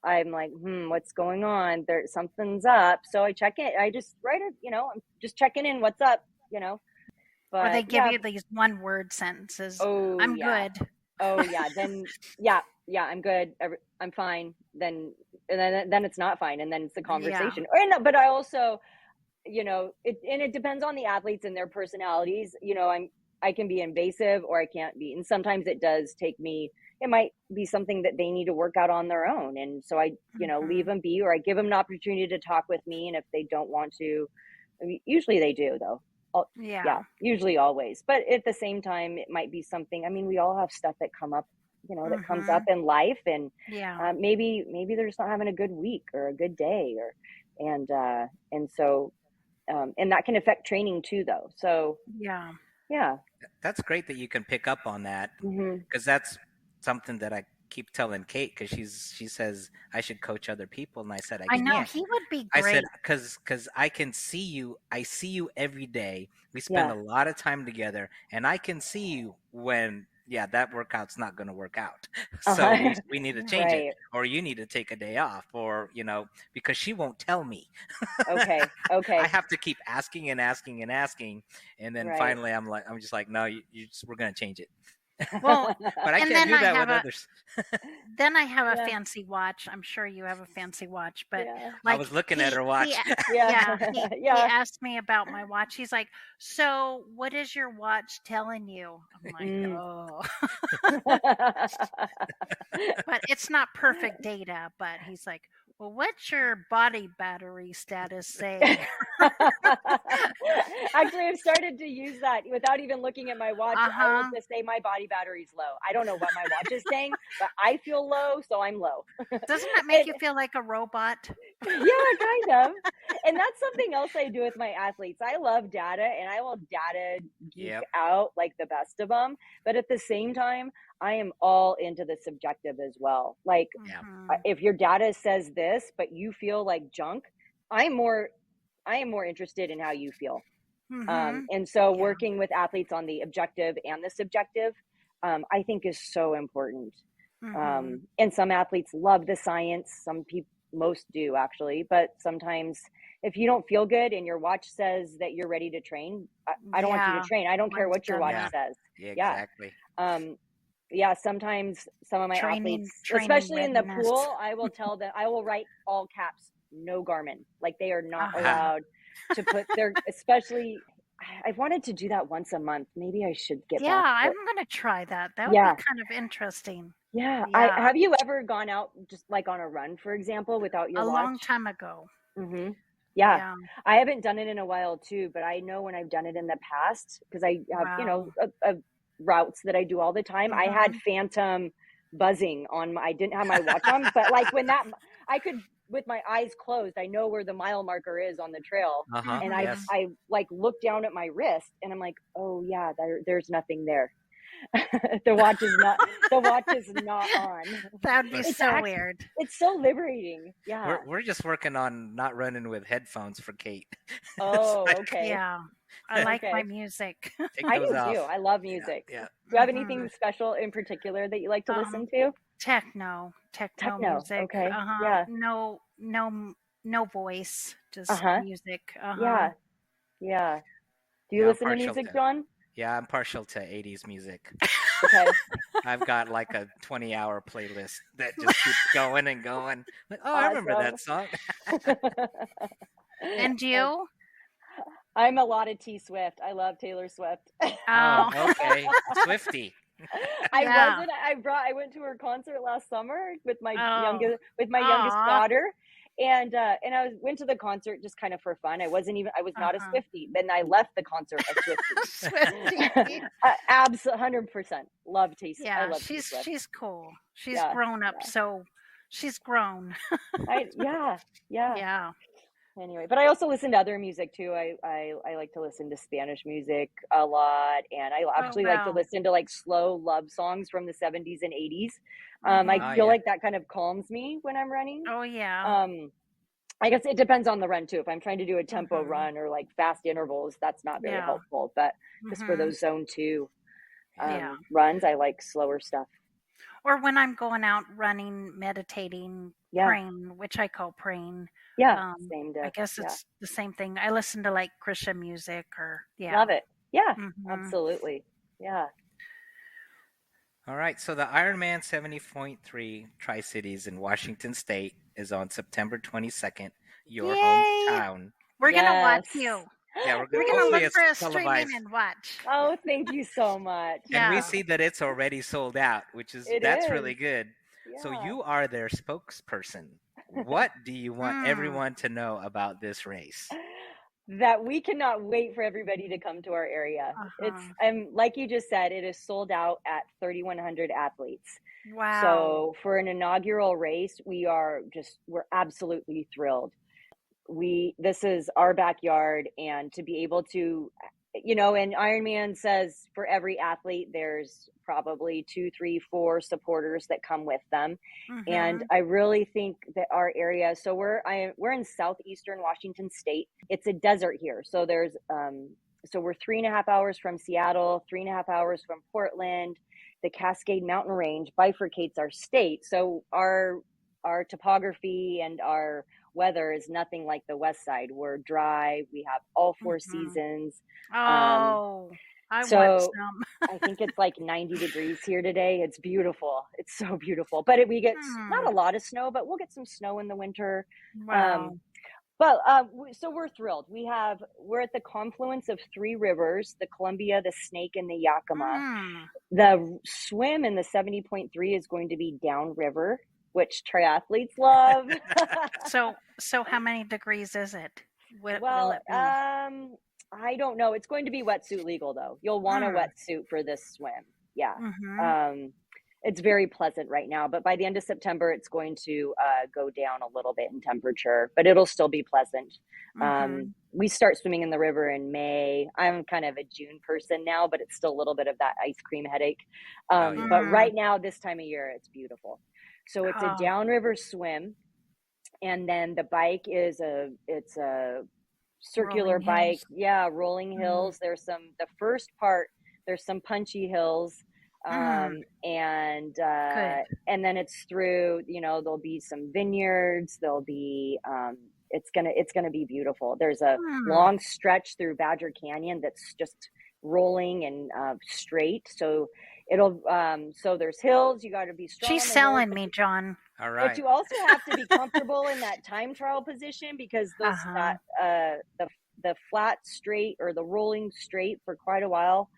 I'm like, what's going on? Something's up. So I check it. I just write it. I'm just checking in. What's up? Or they But give yeah. you these one word sentences. Oh I'm yeah. good. Oh yeah. Then yeah, I'm good. I'm fine. Then it's not fine, and then it's a Yeah. conversation. Or no, but I also, it depends on the athletes and their personalities. I can be invasive or I can't be. And sometimes it does take me, it might be something that they need to work out on their own. And so I, leave Mhm. them be, or I give them an opportunity to talk with me. And if they don't want to, I mean, usually they do though. Yeah, Yeah. usually always. But at the same time, it might be something, I mean, we all have stuff that that comes up Mhm. in life. And Yeah. maybe they're just not having a good week or a good day, and so, and that can affect training too, though. So Yeah. yeah. That's great that you can pick up on that, Hmm. because that's something that I keep telling Kate, because she says I should coach other people, and I said I I know can't. he would be I said great. because I can see you. I see you every day. We spend Yeah. a lot of time together, and I can see you when that workout's not going to work out. So Uh-huh. we need to Yeah. change it, Right. or you need to take a day off, or because she won't tell me. Okay. I Okay. have to keep asking and asking and asking, and then Right. finally I'm just like, no, we're going to change it. Well, But I and can't then do I that have with a others. Yeah. fancy watch. I'm sure you have a fancy watch, but Yeah. I like was looking at her watch. Yeah. yeah, he Yeah. asked me about my watch. He's like, "So, what is your watch telling you?" I'm like, Mm. "Oh." But it's not perfect data, but he's like, "Well, what's your body battery status say?" Actually, I've started to use that without even looking at my watch. I will Uh-huh. just say my body battery's low. I don't know what my watch is saying, but I feel low, so I'm low. Doesn't that make And you feel like a robot? yeah, kind of. And that's something else I do with my athletes. I love data, and I will data geek Yep. out like the best of them. But at the same time, I am all into the subjective as well. Like, Yeah. Mhm. if your data says this, but you feel like junk, I'm more I am more interested in how you feel. Mhm. And so Yeah. working with athletes on the objective and the subjective, I think is so important. Mhm. And some athletes love the science. Some people, most do actually, but sometimes if you don't feel good and your watch says that you're ready to train, I don't want you to Yeah. train. I don't care Mine's what your done watch Yeah. that. says. Yeah. Yeah. Exactly. Um, yeah, sometimes some of my athletes, Training especially in the readiness. pool, I will tell them, I will write all caps, no Garmin. Like, they are not Uh-huh. allowed to put their, especially, I've wanted to do that once a month. Maybe I should get Yeah, back to I'm it. gonna try that. That would be Yeah. kind of interesting. Yeah. Yeah. Have you ever gone out just like on a run, for example, without your A long watch? time ago. Hmm. Yeah. Yeah. I haven't done it in a while too, but I know when I've done it in the past, because I have, Wow. routes that I do all the time. I had Mhm. phantom buzzing on I didn't have my watch on, but like when I could, with my eyes closed, I know where the mile marker is on the trail. Uh-huh. And Mhm. Yes. I like look down at my wrist and I'm like, oh yeah, there's nothing there. the watch is not the watch is not on. That would be It's so actually, weird. it's so liberating. Yeah. We're just working on not running with headphones for Kate. It's Oh, like, okay. Yeah. I like my Okay. music. take I those do too. off. I love Yeah. music. Yeah. Do you have Mhm. anything special in particular that you like to Um, listen to? techno Techno. music. Okay. Uh-huh. Yeah. No voice, just Uh-huh. music. Uh-huh. Yeah. Yeah. Do you Yeah. I'm listen to partial music, to. John? Yeah, I'm partial to 80s music. Okay. I've got like a 20-hour playlist that just keeps going and going. Like, oh, I remember Awesome. that song. And you? I'm a lot of T Swift. I love Taylor Swift. Oh, Oh, okay. Swifty. Yeah. I went to her concert last summer with my Oh. youngest Aw. daughter. And went to the concert just kind of for fun. I was not a Swiftie. Then I left the concert a Swiftie. Swiftie. Absolutely, 100%. Love Taste. I Yeah, love T Swift. she's cool. She's Yeah, grown up, so she's grown. yeah. Yeah. Anyway, but I also listen to other music too. I like to listen to Spanish music a lot, and I actually like to wow. listen to like slow love songs from the 70s and 80s. Mhm. I Oh, feel yeah. like that kind of calms me when I'm running. Oh yeah. I guess it depends on the run too. If I'm trying to do a tempo Mhm. run or like fast intervals, that's not very Yeah. helpful. But just for Mhm. those zone 2 Yeah. runs, I like slower stuff. Or when I'm going out running, meditating, Yeah, praying, which I call praying. yeah, same I diff. guess Yeah, it's the same thing. I listen to like Christian music or love it. Yeah, Mhm. absolutely. Yeah. All right. So the Ironman 70.3 Tri-Cities in Washington State is on September 22nd, your Yay! hometown. We're gonna watch Yes. you. Yeah, We're gonna gonna hopefully look it's for a televised. streaming and watch. Oh, thank you so much. And we Yeah. see that it's already sold out, that's really Is. good. So Yeah. you are their spokesperson. What do you want Mm. everyone to know about this race? That we cannot wait for everybody to come to our area. It's like you just said, it is sold out at 3,100 athletes. Wow. So for an inaugural race, we're absolutely thrilled. This is our backyard, and to be able to, and Ironman says for every athlete, there's probably 2, 3, 4 supporters that come with them. And I really think that our area, so we're in southeastern Washington State. It's a desert here. So we're 3.5 hours from Seattle, 3.5 hours from Portland. The Cascade Mountain Range bifurcates our state. So our topography and our weather is nothing like the west side. We're dry. We have all 4 seasons. Oh, I want So some. I think it's like 90 degrees here today. It's beautiful. It's so beautiful. But we get not a lot of snow, but we'll get some snow in the winter. Wow. So we're thrilled. We're at the confluence of 3 rivers: the Columbia, the Snake, and the Yakima. The swim in the 70.3 is going to be downriver, which triathletes love. So how many degrees is it? Will it be? I don't know. It's going to be wetsuit legal though. You'll want a wetsuit for this swim. Yeah. It's very pleasant right now, but by the end of September, it's going to go down a little bit in temperature, but it'll still be pleasant. We start swimming in the river in May. I'm kind of a June person now, but it's still a little bit of that ice cream headache. But right now, this time of year, it's beautiful. So it's a downriver swim, and then the bike is a circular Rolling bike. hills. Yeah, rolling hills. The first part, there's some punchy hills. And then it's through, there'll be some vineyards, there'll be it's gonna be beautiful. There's a long stretch through Badger Canyon that's just rolling and straight, so it'll so there's hills. You got to be strong. She's selling me, John. All right. But you also have to be comfortable in that time trial position, because those the flat straight or the rolling straight for quite a while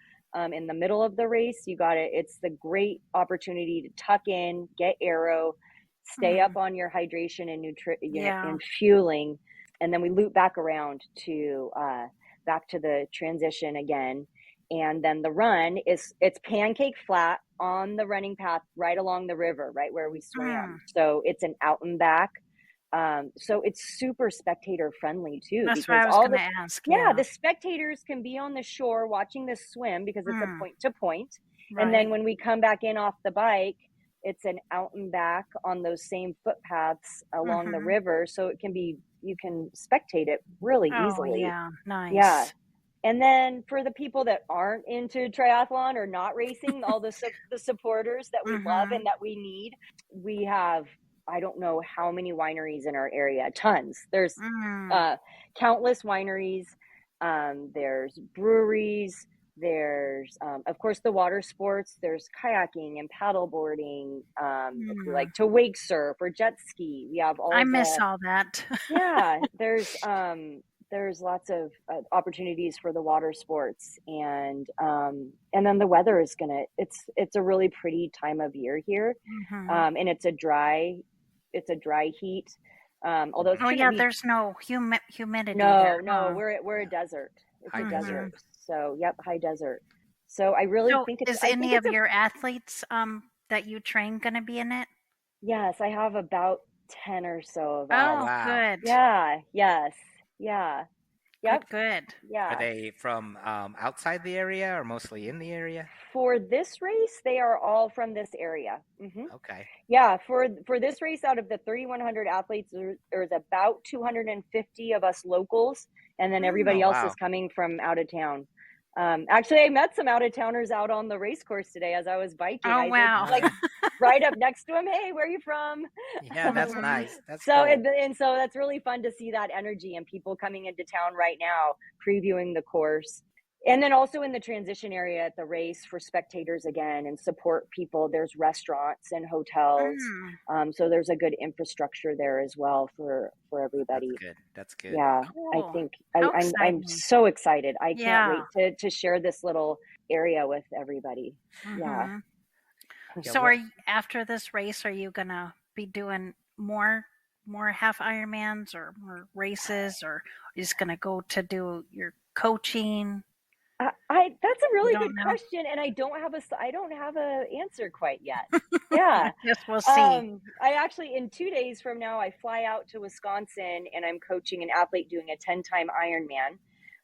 in the middle of the race, it's the great opportunity to tuck in, get aero, stay up on your hydration and and fueling, and then we loop back around to back to the transition again. And then the run it's pancake flat on the running path right along the river, right where we swam. So it's an out and back. So it's super spectator friendly too. That's because what I was going to ask. Yeah, the spectators can be on the shore watching this swim because it's a point to point. Right. And then when we come back in off the bike, it's an out and back on those same footpaths along the river. So you can spectate it really easily. Yeah, nice. Yeah. And then for the people that aren't into triathlon or not racing, all the supporters that we love and that we need, we have, I don't know how many wineries in our area, tons. There's countless wineries. There's breweries. There's, of course, the water sports. There's kayaking and paddleboarding. If you like to wake surf or jet ski, we have all. I miss all that. Yeah, there's lots of opportunities for the water sports, and then the weather is it's a really pretty time of year here, and it's a dry heat. Although it's there's no humidity. No, we're a desert. It's a desert. So high desert. So I really think it's. Is any of your athletes that you train going to be in it? Yes, I have about 10 or so of them. Oh, wow. Good. Yeah. Yes. Yeah. Yep. Good. Yeah. Are they from outside the area or mostly in the area? For this race, they are all from this area. Mm-hmm. Okay. Yeah. For this race, out of the 3,100 athletes, there's about 250 of us locals, and then everybody else is coming from out of town. Actually, I met some out of towners out on the race course today as I was biking. Oh, wow. Like right up next to them. Hey, where are you from? Yeah, that's nice. That's so, cool. and so that's really fun to see that energy and people coming into town right now, previewing the course. And then also in the transition area at the race for spectators again and support people, there's restaurants and hotels. So there's a good infrastructure there as well for everybody. That's good. Yeah, cool. I think I'm so excited. I can't wait to share this little area with everybody. Yeah. So after this race, are you going to be doing more half Ironmans or more races, or are you just going to go to do your coaching? That's a really good question, and I don't have a answer quite yet. Yeah, yes, we'll see. I actually, in 2 days from now, I fly out to Wisconsin, and I'm coaching an athlete doing a 10-time Ironman.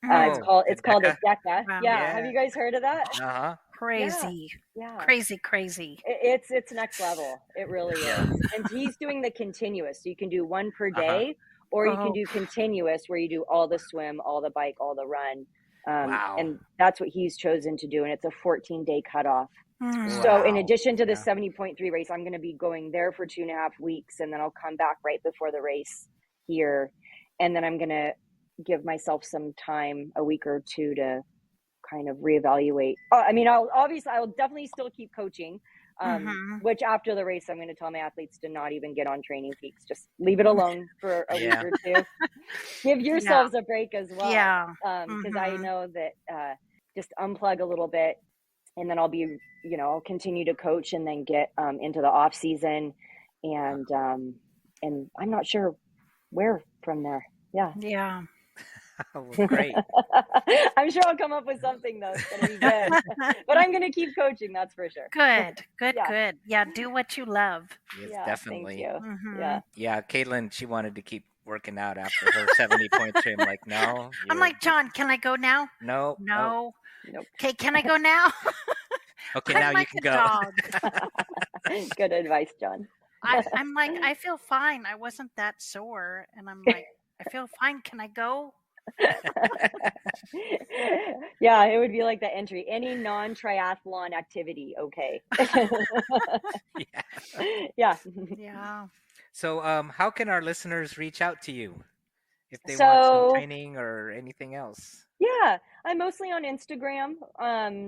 It's called Addicted2Triathlon. Wow. Yeah, have you guys heard of that? Crazy. Yeah. Crazy. It's next level. It really is. And he's doing the continuous, so you can do one per day, or you can do continuous, where you do all the swim, all the bike, all the run. And that's what he's chosen to do. And it's a 14-day cutoff. So in addition to the 70.3 race, I'm going to be going there for 2.5 weeks. And then I'll come back right before the race here. And then I'm going to give myself some time, a week or two, to kind of reevaluate. I'll definitely still keep coaching, which after the race, I'm going to tell my athletes to not even get on Training Peaks. Just leave it alone for a week or two. Give yourselves a break as well. Yeah. Because I know that just unplug a little bit, and then I'll continue to coach and then get into the off season, and I'm not sure where from there. Yeah. Yeah. Well, great. I'm sure I'll come up with something though. It's gonna be good. But I'm gonna keep coaching, that's for sure. Good. Yeah, do what you love. Yes, definitely. Thank you. Yeah, Caitlin, she wanted to keep working out after her 70.3. I'm like, no. I'm like, John, can I go now? No. Nope. Okay, can I go now? Okay, now you can go. Good advice, John. I'm like, I feel fine. I wasn't that sore, and I'm like, I feel fine. Can I go? Yeah, it would be like the entry. Any non-triathlon activity, okay. Yeah. So, how can our listeners reach out to you if they want some training or anything else? Yeah, I'm mostly on Instagram.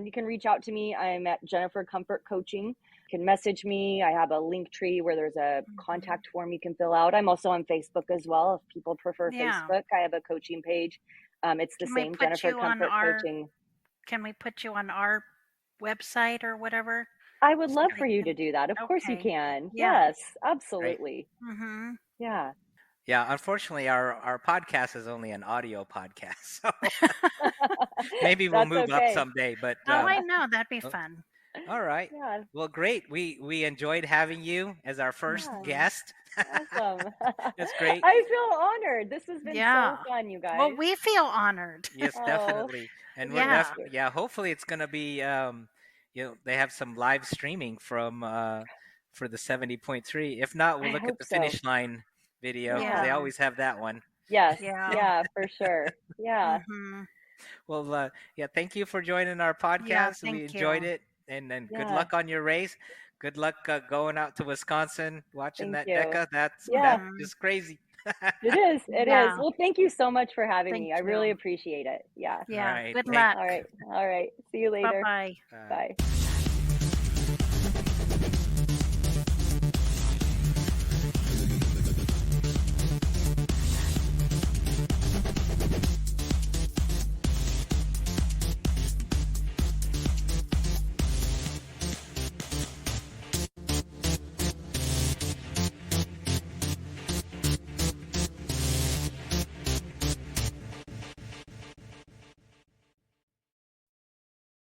You can reach out to me. I'm at Jennifer Comfort Coaching. You can message me. I have a link tree where there's a contact form you can fill out. I'm also on Facebook as well. If people prefer Facebook, I have a coaching page. It's the same, Jennifer Comfort Coaching. Can we put you on our website or whatever? I would love for you to do that. Of course you can. Yeah. Yes, absolutely. Right. Yeah. Yeah, unfortunately, our podcast is only an audio podcast, so maybe we'll move up someday. But I know that'd be fun. All right. Yeah. Well, great. We enjoyed having you as our first guest. Awesome. That's great. I feel honored. This has been so fun, you guys. Well, we feel honored. Yes, definitely. And we're hopefully it's going to be they have some live streaming from for the 70.3. If not, we'll look at the finish line video. Yeah. They always have that one. Yes. Yeah, for sure. Yeah. Well, thank you for joining our podcast. We enjoyed it. And then good luck on your race. Good luck going out to Wisconsin, watching that DECA. That's just crazy. It is. It Yeah. is. Well, thank you so much for having Thank me. I really you. appreciate it. Yeah. Yeah. Right. Good Thank- luck. All right. All right. See you later. Bye-bye. Bye.